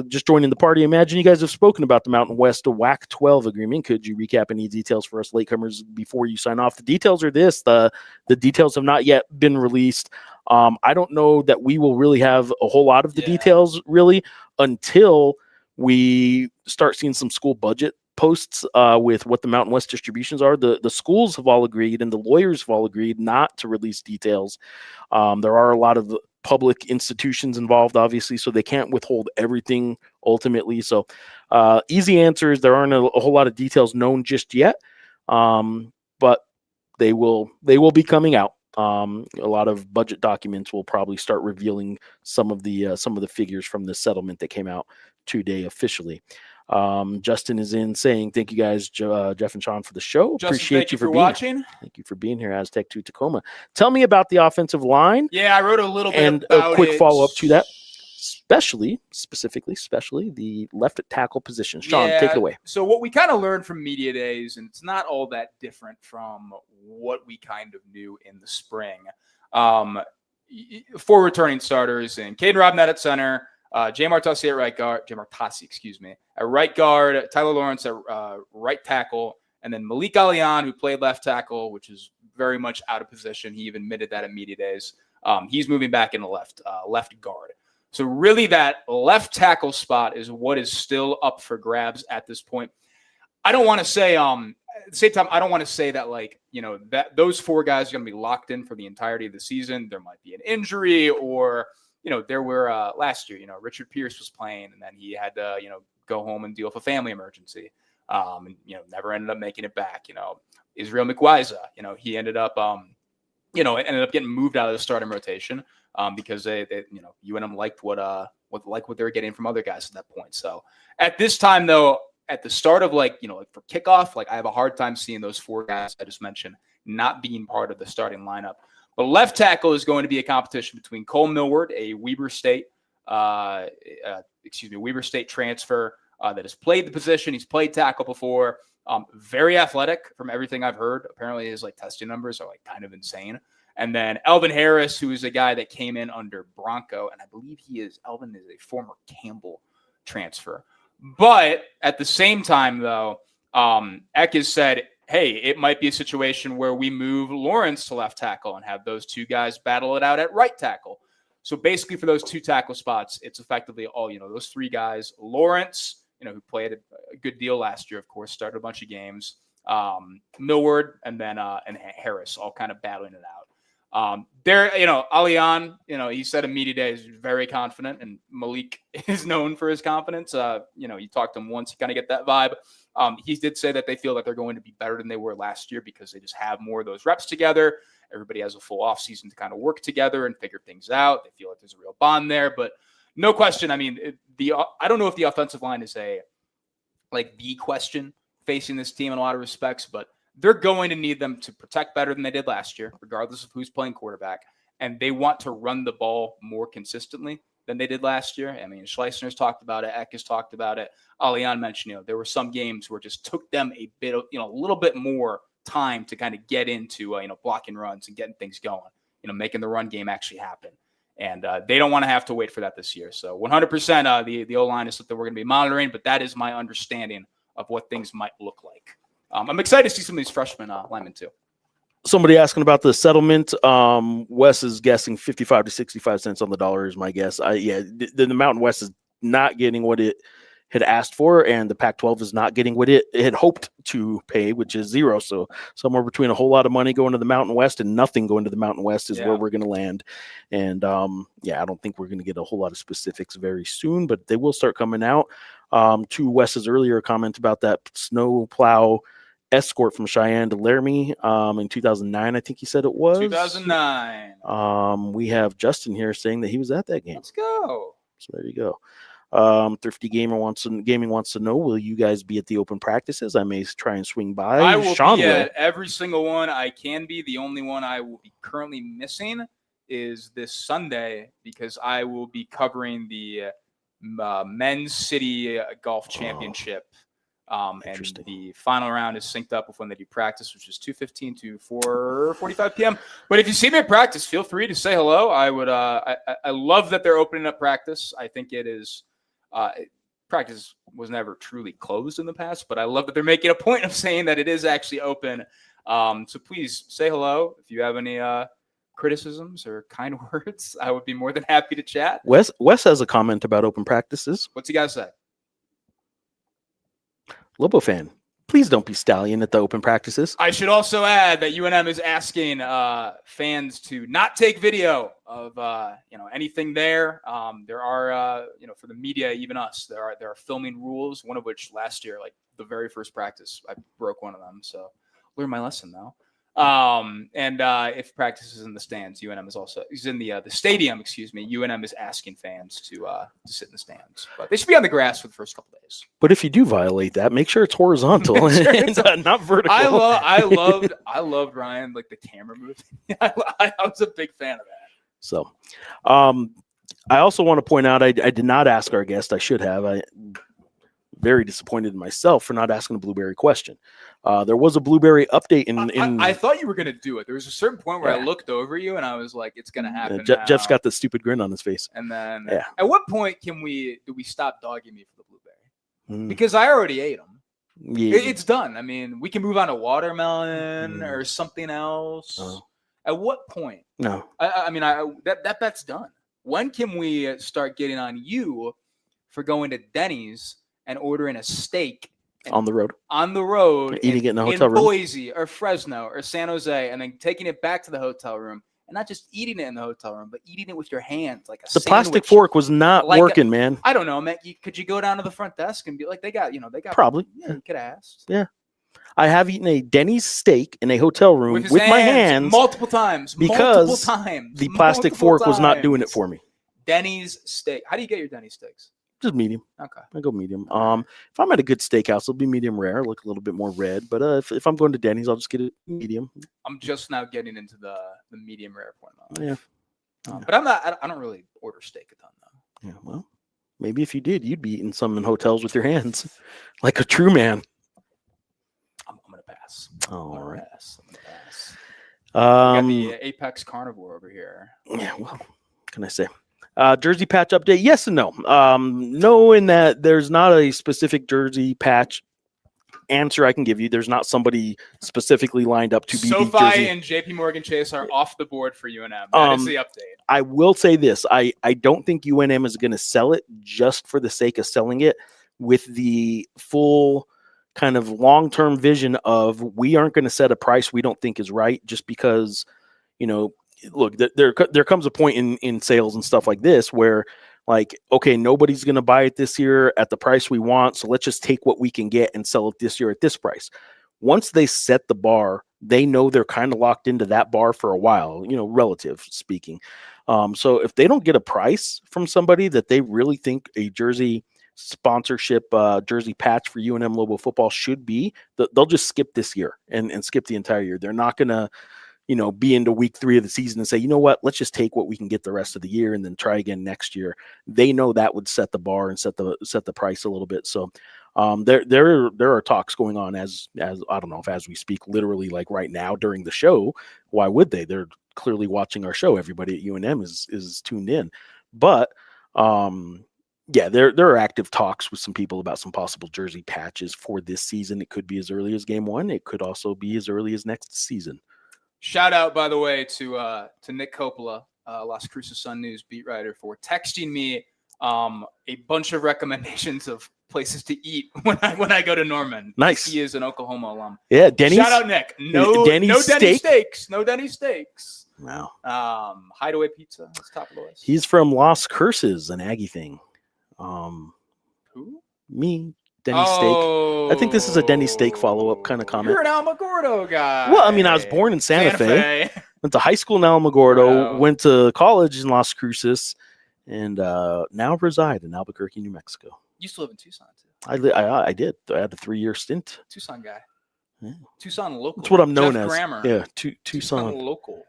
A: just joining the party. Imagine you guys have spoken about the Mountain West WAC 12 agreement. Could you recap any details for us latecomers before you sign off? The details are this: the details have not yet been released. I don't know that we will really have a whole lot of the details really until we start seeing some school budget posts with what the Mountain West distributions are. The schools have all agreed and the lawyers have all agreed not to release details. There are a lot of public institutions involved, obviously, so they can't withhold everything ultimately. So easy answer is there aren't a whole lot of details known just yet, but they will be coming out. A lot of budget documents will probably start revealing some of the figures from the settlement that came out today officially. Justin is in saying, thank you guys, Geoff and Sean, for the show.
B: Justin,
A: Appreciate you for being
B: watching.
A: Here. Thank you for being here, Aztec 2 Tacoma. Tell me about the offensive line.
B: Yeah, I wrote a little bit
A: and
B: about
A: a quick
B: it.
A: follow-up to that, especially the left tackle position. Sean, take it away.
B: So what we kind of learned from media days, and it's not all that different from what we kind of knew in the spring. 4 returning starters, and Caden Robnett at center, Jay Martassi at right guard, Tyler Lawrence at right tackle, and then Malik Alian, who played left tackle, which is very much out of position. He even admitted that at media days. He's moving back into left guard. So really that left tackle spot is what is still up for grabs at this point. I don't want to say at the same time, I don't want to say that that those 4 guys are going to be locked in for the entirety of the season. There might be an injury, or there were last year, Richard Pierce was playing and then he had to, go home and deal with a family emergency. And never ended up making it back. Israel McWiza, he ended up getting moved out of the starting rotation because they UNM liked what they were getting from other guys at that point. So at this time, though, at the start of for kickoff, I have a hard time seeing those 4 guys I just mentioned not being part of the starting lineup. But left tackle is going to be a competition between Cole Millward, a Weber State transfer that has played the position. He's played tackle before. Very athletic from everything I've heard. Apparently his testing numbers are kind of insane. And then Elvin Harris, who is a guy that came in under Bronco, and I believe Elvin is a former Campbell transfer. But at the same time, though, Eck has said, hey, it might be a situation where we move Lawrence to left tackle and have those two guys battle it out at right tackle. So basically for those two tackle spots, it's effectively all, those three guys, Lawrence, who played a good deal last year, of course, started a bunch of games, Millward, and then and Harris all kind of battling it out. Alian, he said in media day is very confident, and Malik is known for his confidence. You talked to him once, you kind of get that vibe. He did say that they feel that they're going to be better than they were last year because they just have more of those reps together. Everybody has a full offseason to kind of work together and figure things out. They feel like there's a real bond there, but no question. I mean, I don't know if the offensive line is the question facing this team in a lot of respects, but they're going to need them to protect better than they did last year, regardless of who's playing quarterback. And they want to run the ball more consistently than they did last year. I mean, Schleissner's talked about it. Eck has talked about it. Alian mentioned, there were some games where it just took them a bit of, a little bit more time to kind of get into, blocking runs and getting things going, making the run game actually happen. And they don't want to have to wait for that this year. So 100% the O-line is something we're going to be monitoring, but that is my understanding of what things might look like. I'm excited to see some of these freshman linemen too.
A: Somebody asking about the settlement. Wes is guessing 55 to 65 cents on the dollar is my guess. The Mountain West is not getting what it had asked for, and the Pac-12 is not getting what it had hoped to pay, which is zero. So somewhere between a whole lot of money going to the Mountain West and nothing going to the Mountain West is where we're going to land. And I don't think we're going to get a whole lot of specifics very soon, but they will start coming out. To Wes's earlier comment about that snow plow escort from Cheyenne to Laramie in 2009, I think he said it was
B: 2009.
A: We have Justin here saying that he was at that game.
B: Let's go.
A: So there you go. Thrifty Gaming wants to know, will you guys be at the open practices? I may try and swing by.
B: I will be at every single one I can be. The only one I will be currently missing is this Sunday because I will be covering the Men's City Golf Championship. And the final round is synced up with when they do practice, which is 2:15 to 4:45 p.m. But if you see me at practice, feel free to say hello. I would. I love that they're opening up practice. I think it is. Practice was never truly closed in the past, but I love that they're making a point of saying that it is actually open. So please say hello if you have any criticisms or kind words. I would be more than happy to chat.
A: Wes has a comment about open practices.
B: What's he got to say?
A: Lobo fan, please don't be Stallion at the open practices.
B: I should also add that UNM is asking fans to not take video of anything there. There are for the media, even us, there are filming rules. One of which last year, like the very first practice, I broke one of them. So learn my lesson now. If practice is in the stands, UNM is in the stadium. UNM is asking fans to sit in the stands, but they should be on the grass for the first couple days.
A: But if you do violate that, make sure it's horizontal and not vertical.
B: I loved Ryan, like the camera movement. I was a big fan of that.
A: So, I also want to point out, I did not ask our guest. I should have. I very disappointed in myself for not asking a Blueberry question. There was a Blueberry update in
B: I thought you were going to do it. There was a certain point where I looked over you and I was like, it's going to happen.
A: Jeff's got the stupid grin on his face.
B: And then at what point do we stop dogging me for the Blueberry? Because I already ate them.
A: Yeah.
B: It's done. I mean, we can move on to watermelon or something else.
A: Oh.
B: At what point?
A: No.
B: That's done. When can we start getting on you for going to Denny's and ordering a steak
A: on the road,
B: eating
A: it in a hotel room,
B: Boise or Fresno or San Jose, and then taking it back to the hotel room, and not just eating it in the hotel room, but eating it with your hands, like a
A: the
B: sandwich.
A: plastic fork was not working, man.
B: I don't know, man. Could you go down to the front desk and be like, they got
A: probably.
B: Yeah, you could have asked.
A: Yeah, I have eaten a Denny's steak in a hotel room with my hands
B: multiple times
A: because the plastic fork was not doing it for me.
B: Denny's steak. How do you get your Denny's steaks?
A: Just medium.
B: Okay.
A: I go medium. If I'm at a good steakhouse, it'll be medium rare, look a little bit more red. But if I'm going to Denny's, I'll just get it medium.
B: I'm just now getting into the medium rare point of my life.
A: Yeah.
B: But I don't really order steak a ton though.
A: Yeah, well, maybe if you did, you'd be eating some in hotels with your hands, like a true man.
B: I'm gonna pass.
A: All right.
B: I'm gonna pass. We got the Apex Carnivore over here.
A: Yeah. Well, what can I say? Jersey patch update, yes and no. No, in that there's not a specific jersey patch answer I can give you. There's not somebody specifically lined up to be the
B: SoFi
A: jersey.
B: and JP Morgan Chase are off the board for UNM. That is the update.
A: I will say this. I don't think UNM is going to sell it just for the sake of selling it, with the full kind of long-term vision of we aren't going to set a price we don't think is right just because, look, there comes a point in sales and stuff like this where, like, okay, nobody's going to buy it this year at the price we want, so let's just take what we can get and sell it this year at this price. Once they set the bar, they know they're kind of locked into that bar for a while, relative speaking. So if they don't get a price from somebody that they really think a jersey sponsorship jersey patch for UNM Lobo football should be, they'll just skip this year and skip the entire year. They're not going to be into week 3 of the season and say, you know what, let's just take what we can get the rest of the year and then try again next year. They know that would set the bar and set the price a little bit. So there are talks going on as I don't know if as we speak, literally like right now during the show. Why would they? They're clearly watching our show. Everybody at UNM is tuned in. But yeah, there are active talks with some people about some possible jersey patches for this season. It could be as early as game 1. It could also be as early as next season.
B: Shout out, by the way, to Nick Coppola, Las Cruces Sun News beat writer, for texting me a bunch of recommendations of places to eat when I go to Norman.
A: Nice.
B: He is an Oklahoma alum.
A: Yeah, Denny's.
B: Shout out, Nick. No Denny steaks. No Denny steaks.
A: Wow.
B: Hideaway Pizza is top of the list.
A: He's from Las Cruces, an Aggie thing.
B: Who?
A: Me. Denny Steak. I think this is a Denny Steak follow-up kind of comment.
B: You're an Alamogordo guy.
A: Well, I mean, I was born in Santa Fe. Went to high school in Alamogordo.
B: Wow.
A: Went to college in Las Cruces, and now reside in Albuquerque, New Mexico.
B: You used to live in Tucson, too.
A: I did. I had a 3-year stint.
B: Tucson guy.
A: Yeah.
B: Tucson local.
A: That's what I'm known
B: Jeff
A: as.
B: Grammer.
A: Yeah, Tucson
B: local.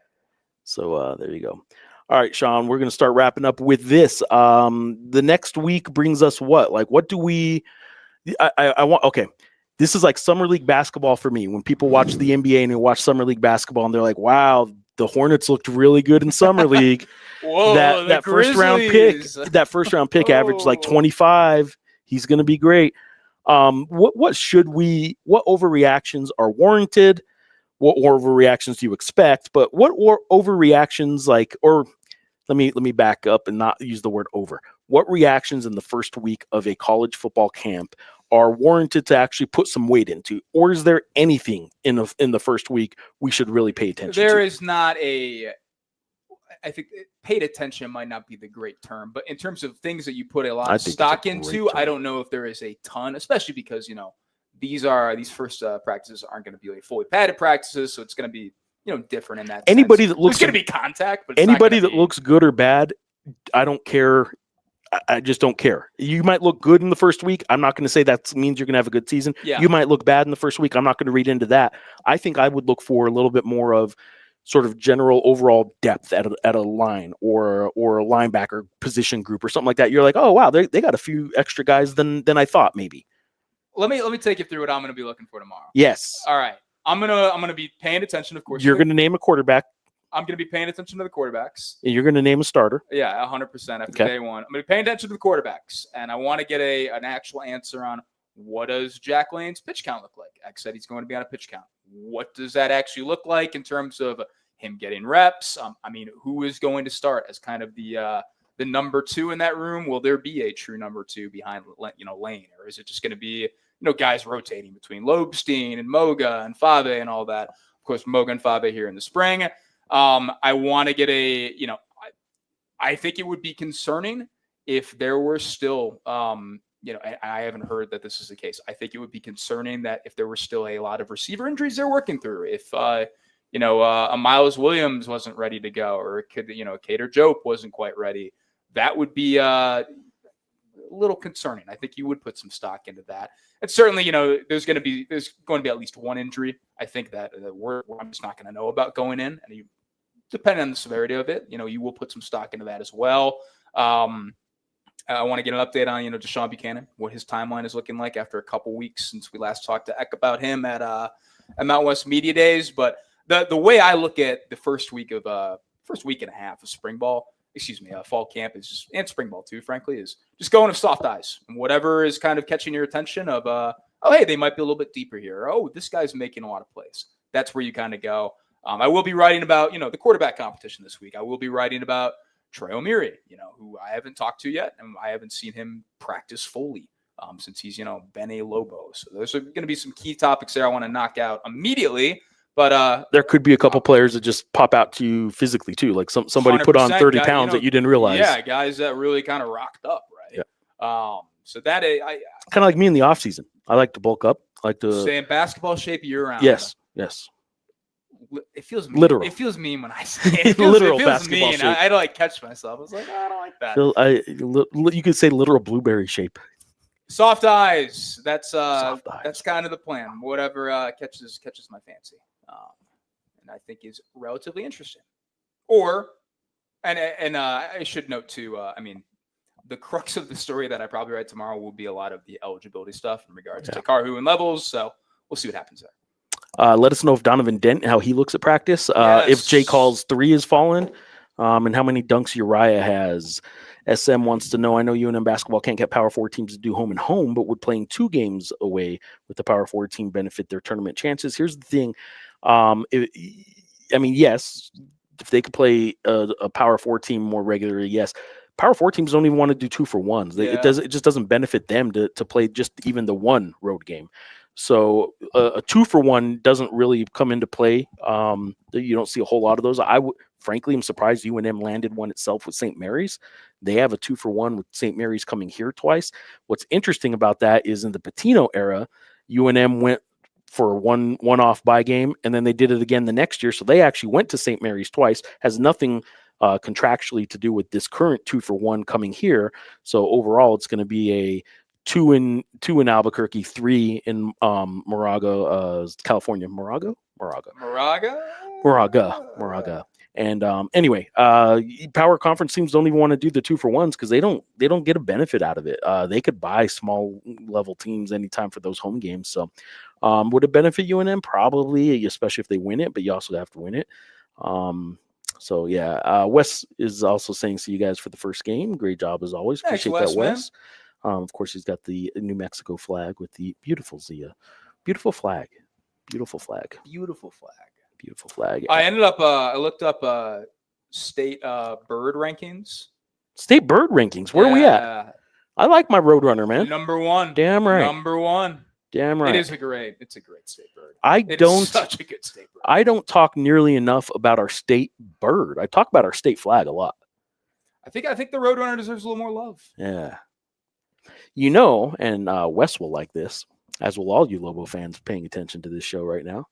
A: So there you go. All right, Sean, we're going to start wrapping up with this. The next week brings us what? Like, what do we... I want, okay, this is like summer league basketball for me. When people watch the NBA and they watch summer league basketball and they're like, wow, the Hornets looked really good in summer league.
B: Whoa,
A: that first round pick averaged like 25. He's going to be great. What overreactions are warranted? What overreactions do you expect? But what overreactions let me back up and not use the word over. What reactions in the first week of a college football camp are warranted to actually put some weight into? Or is there anything in the first week we should really pay attention to?
B: There is not I think paid attention might not be the great term, but in terms of things that you put a lot of stock into, I don't know if there is a ton, especially because, these first practices aren't going to be like fully padded practices. So it's going to be, different in that
A: anybody
B: sense.
A: That looks
B: going to be contact, but
A: anybody that looks good or bad, I don't care. I just don't care. You might look good in the first week. I'm not going to say that means you're going to have a good season.
B: Yeah.
A: You might look bad in the first week. I'm not going to read into that. I think I would look for a little bit more of sort of general overall depth at a line or a linebacker position group or something like that. You're like, oh wow, they got a few extra guys than I thought maybe.
B: Let me take you through what I'm going to be looking for tomorrow.
A: Yes.
B: All right. I'm gonna be paying attention. Of course,
A: you're going to name a quarterback.
B: I'm going to be paying attention to the quarterbacks.
A: You're going to name a starter.
B: Yeah, 100% after day one. I'm going to be paying attention to the quarterbacks, and I want to get an actual answer on what does Jack Lane's pitch count look like. X said he's going to be on a pitch count. What does that actually look like in terms of him getting reps? Who is going to start as kind of the number 2 in that room? Will there be a true number 2 behind Lane, or is it just going to be guys rotating between Lobstein and Moga and Fave and all that? Of course, Moga and Fave here in the spring. I want to get I think it would be concerning if there were still, I haven't heard that this is the case. I think it would be concerning that if there were still a lot of receiver injuries they're working through, if, a Miles Williams wasn't ready to go, or Cater Jope wasn't quite ready, that would be a little concerning. I think you would put some stock into that. And certainly, there's going to be at least one injury. I think that I'm just not going to know about going in, and depending on the severity of it, you will put some stock into that as well. I want to get an update on, Deshaun Buchanan, what his timeline is looking like after a couple weeks since we last talked to Eck about him at Mountain West Media Days. But the way I look at the first week and a half of spring ball, fall camp is just, and spring ball too, frankly, is just going with soft eyes and whatever is kind of catching your attention of, oh, hey, they might be a little bit deeper here. Oh, this guy's making a lot of plays. That's where you kind of go. I will be writing about, the quarterback competition this week. I will be writing about Trey O'Meary, who I haven't talked to yet, and I haven't seen him practice fully since he's, been a Lobo. So there's going to be some key topics there I want to knock out immediately. But
A: there could be a couple players that just pop out to you physically too, like somebody put on 30 pounds that you didn't realize.
B: Yeah, guys that really kind of rocked up, right?
A: Yeah.
B: So that I
A: kind of like me in the off season. I like to bulk up. I like to
B: stay in basketball shape year round.
A: Yes.
B: It feels mean.
A: Literal.
B: It feels mean when I say it. It
A: Literal
B: feels
A: basketball
B: mean.
A: shape.
B: I like catch myself. I was like, oh, I don't like that.
A: You could say literal blueberry shape.
B: Soft eyes. That's
A: Soft eyes.
B: That's kind of the plan. Whatever catches my fancy, and I think is relatively interesting. And I should note too. The crux of the story that I probably write tomorrow will be a lot of the eligibility stuff in regards to Karhu and levels. So we'll see what happens there.
A: Let us know if Donovan Dent, how he looks at practice. If Jay Call's 3 is fallen, and how many dunks Uriah has. SM wants to know, I know UNM basketball can't get Power 4 teams to do home and home, but would playing 2 games away with the Power 4 team benefit their tournament chances? Here's the thing. Yes, if they could play a Power 4 team more regularly, yes. Power 4 teams don't even want to do 2-for-1s. It just doesn't benefit them to play just even the one road game. So a 2-for-1 doesn't really come into play. You don't see a whole lot of those. Frankly, I'm surprised UNM landed one itself with St. Mary's. They have a 2-for-1 with St. Mary's coming here twice. What's interesting about that is in the Patino era, UNM went for a one-off bye game, and then they did it again the next year. So they actually went to St. Mary's twice. Has nothing contractually to do with this current 2-for-1 coming here. So overall, it's going to be a 2 in Albuquerque, 3 in Moraga, California. Moraga. And anyway, Power Conference teams don't even want to do the 2-for-1s because they don't get a benefit out of it. They could buy small level teams anytime for those home games. So would it benefit UNM? Probably, especially if they win it, but you also have to win it. Wes is also saying, see you guys for the first game. Great job as always.
B: Thanks,
A: Appreciate that,
B: Wes.
A: Wes. Of course, he's got the New Mexico flag with the beautiful Zia. Beautiful flag.
B: I looked up state bird rankings.
A: State bird rankings. Where are we at? I like my Roadrunner, man.
B: Number 1.
A: Damn right.
B: Number 1.
A: Damn right.
B: It's a great state bird.
A: It's
B: such a good state bird.
A: I don't talk nearly enough about our state bird. I talk about our state flag a lot.
B: I think the Roadrunner deserves a little more love.
A: Yeah. And Wes will like this, as will all you Lobo fans paying attention to this show right now.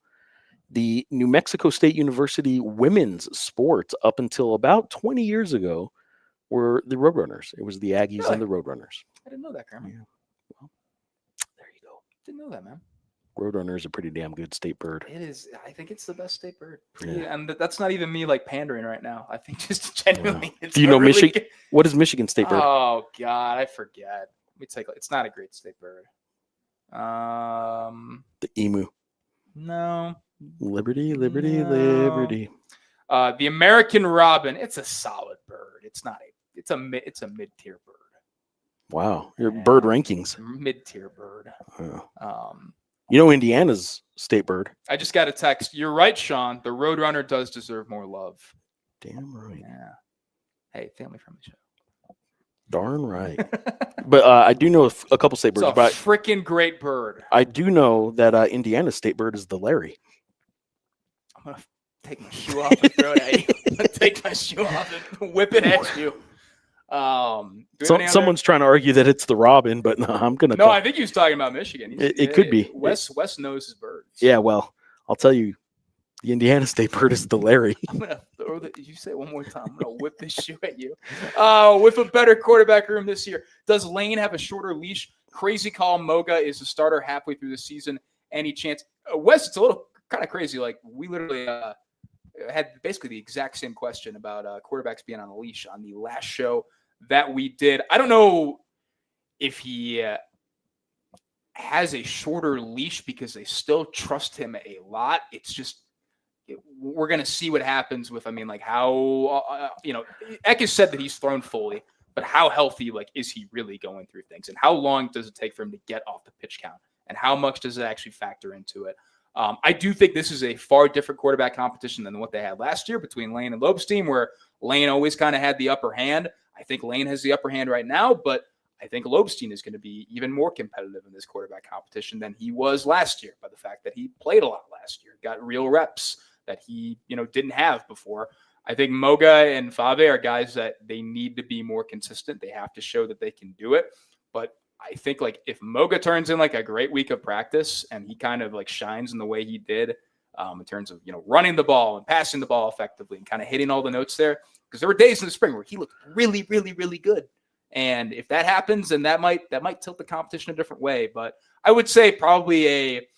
A: The New Mexico State University women's sports up until about 20 years ago were the Roadrunners. It was the Aggies and the Roadrunners.
B: I didn't know that, Carmen.
A: Yeah. Well, there you go.
B: Didn't know that, man.
A: Roadrunner is a pretty damn good state bird.
B: It is. I think it's the best state bird. And that's not even me like pandering right now. I think just genuinely.
A: Yeah. Do you know Michigan? What is Michigan state bird?
B: Oh God, I forget. Let me take. It's not a great state bird.
A: The emu.
B: No.
A: Liberty.
B: The American robin. It's a solid bird. It's not a. It's a mid-tier bird.
A: Wow, your bird rankings.
B: Mid-tier bird.
A: Indiana's state bird.
B: I just got a text. You're right, Sean. The Roadrunner does deserve more love.
A: Damn right.
B: Yeah. Hey, family-friendly show.
A: Darn right. But I do know a couple state birds.
B: It's a freaking great bird.
A: I do know that Indiana's state bird is the Larry.
B: I'm going to take my shoe off and throw it at you. I'm going to take my shoe off and whip it at you.
A: Someone's trying to argue that it's the Robin, but no, I'm going to.
B: No, I think he was talking about Michigan.
A: It could be.
B: Wes knows his birds.
A: Yeah, well, I'll tell you, the Indiana state bird is the Larry.
B: I'm going to throw you say it one more time. I'm going to whip this shoe at you. With a better quarterback room this year. Does Lane have a shorter leash? Crazy call. Moga is the starter halfway through the season. Any chance? Wes, it's a little kind of crazy. Like, we literally had basically the exact same question about quarterbacks being on a leash on the last show that we did. I don't know if he has a shorter leash because they still trust him a lot. It's just we're going to see what happens with, I mean, like how, Eck has said that he's thrown fully, but how healthy, like, is he really going through things? And how long does it take for him to get off the pitch count? And how much does it actually factor into it? I do think this is a far different quarterback competition than what they had last year between Lane and Loeb's team, where Lane always kind of had the upper hand. I think Lane has the upper hand right now, but I think Loebstein is going to be even more competitive in this quarterback competition than he was last year by the fact that he played a lot last year, got real reps that he, didn't have before. I think Moga and Fave are guys that they need to be more consistent. They have to show that they can do it. But I think, like, if Moga turns in like a great week of practice and he kind of like shines in the way he did in terms of, running the ball and passing the ball effectively and kind of hitting all the notes there, because there were days in the spring where he looked really, really, really good. And if that happens, then that might tilt the competition a different way. But I would say probably a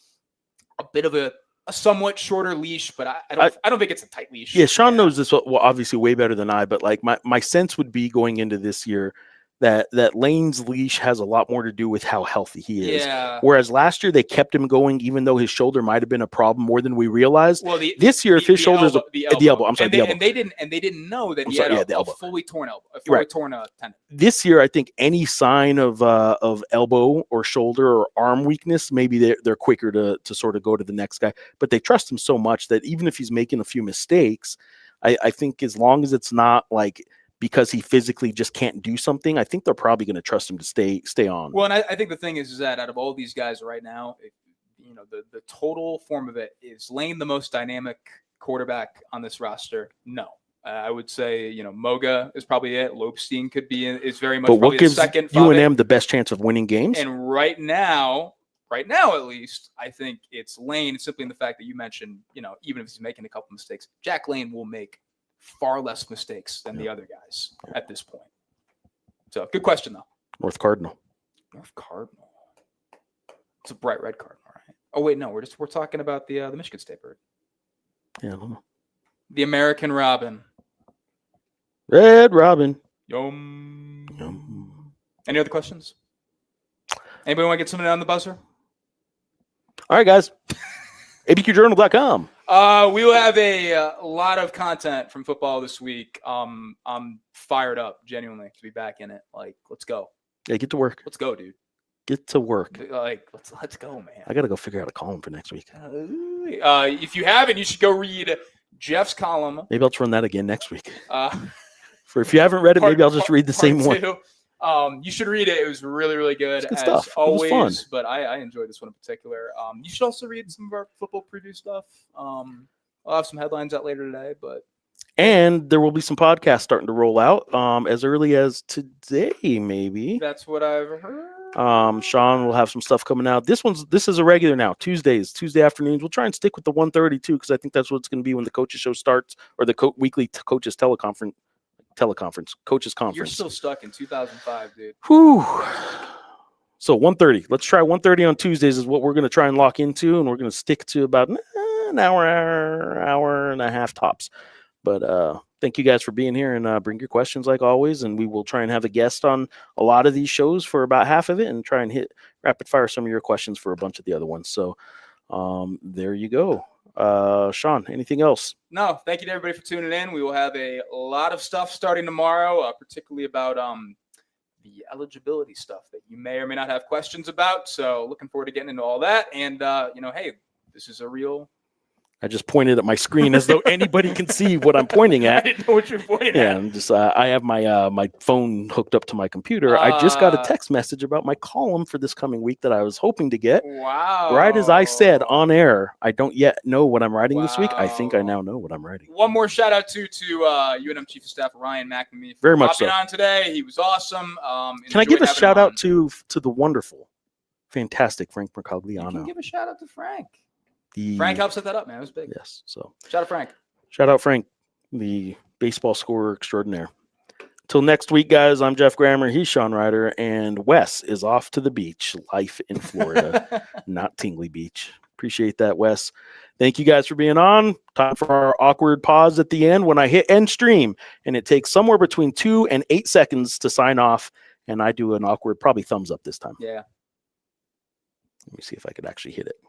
B: bit of a somewhat shorter leash, but I don't think it's a tight leash.
A: Yeah, Sean knows this obviously way better than I, but like my sense would be going into this year that Lane's leash has a lot more to do with how healthy he is.
B: Yeah.
A: Whereas last year they kept him going, even though his shoulder might have been a problem more than we realized.
B: Well,
A: this year, if his shoulder's the elbow. I'm sorry, the elbow.
B: And they didn't know that he had a fully torn elbow, torn tendon.
A: This year, I think any sign of elbow or shoulder or arm weakness, maybe they're quicker to sort of go to the next guy. But they trust him so much that even if he's making a few mistakes, I think as long as it's not like because he physically just can't do something, I think they're probably going to trust him to stay on.
B: Well, and I think the thing is that out of all these guys right now, the total form of it, is Lane the most dynamic quarterback on this roster? No. I would say, Moga is probably it. Loebstein is very much. But what gives
A: UNM the best chance of winning games?
B: And right now at least, I think it's Lane, simply in the fact that you mentioned, even if he's making a couple mistakes, Jack Lane will make far less mistakes than the other guys at this point. So good question though.
A: North Cardinal.
B: It's a bright red cardinal, right? Oh wait, no, we're talking about the Michigan State bird.
A: Yeah, I don't know.
B: The American Robin.
A: Red Robin.
B: Yum. Any other questions? Anybody want to get something on the buzzer?
A: All right, guys. ABQJournal.com.
B: We will have a lot of content from football this week. I'm fired up, genuinely, to be back in it. Like, let's go.
A: Yeah, get to work.
B: Let's go, dude.
A: Get to work.
B: Like, let's go, man.
A: I got to go figure out a column for next week.
B: If you haven't, you should go read Geoff's column.
A: Maybe I'll just run that again next week. If you haven't read it, maybe I'll just read the same one.
B: You should read it. It was really, really good,
A: good
B: as
A: stuff.
B: always.
A: It was fun.
B: But I enjoyed this one in particular. You should also read some of our football preview stuff. I'll have some headlines out later today,
A: and there will be some podcasts starting to roll out as early as today, maybe.
B: That's what I've heard.
A: Sean will have some stuff coming out. This is a regular now. Tuesday afternoons. We'll try and stick with the 1:30 too, because I think that's what it's going to be when the coaches show starts, or the weekly coaches coaches conference.
B: You're still stuck in 2005, dude.
A: Whew. So 1:30. Let's try 1:30 on Tuesdays is what we're going to try and lock into, and we're going to stick to about an hour and a half tops. But thank you guys for being here, and bring your questions like always, and we will try and have a guest on a lot of these shows for about half of it and try and hit rapid fire some of your questions for a bunch of the other ones. So there you go. Sean, anything else?
B: No, thank you to everybody for tuning in. We will have a lot of stuff starting tomorrow, particularly about the eligibility stuff that you may or may not have questions about. So looking forward to getting into all that. And, hey, this is a real...
A: I just pointed at my screen as though anybody can see what I'm pointing at.
B: I didn't know what you're pointing at.
A: Yeah, I'm just I have my phone hooked up to my computer. I just got a text message about my column for this coming week that I was hoping to get.
B: Wow.
A: Right as I said on air, I don't yet know what I'm writing this week. I think I now know what I'm writing.
B: One more shout out to UNM Chief of Staff Ryan McNamee for
A: very much
B: popping on today. He was awesome.
A: Can I give a shout out to the wonderful, fantastic Frank Mercogliano?
B: You can give a shout out to Frank. Frank helped set that up, man. It was big.
A: Yes. So
B: shout out Frank.
A: Shout out Frank, the baseball scorer extraordinaire. Till next week, guys. I'm Geoff Grammer. He's Sean Reider, and Wes is off to the beach. Life in Florida, not Tingley Beach. Appreciate that, Wes. Thank you guys for being on. Time for our awkward pause at the end when I hit end stream, and it takes somewhere between 2 and 8 seconds to sign off. And I do an awkward, probably thumbs up this time.
B: Yeah.
A: Let me see if I could actually hit it.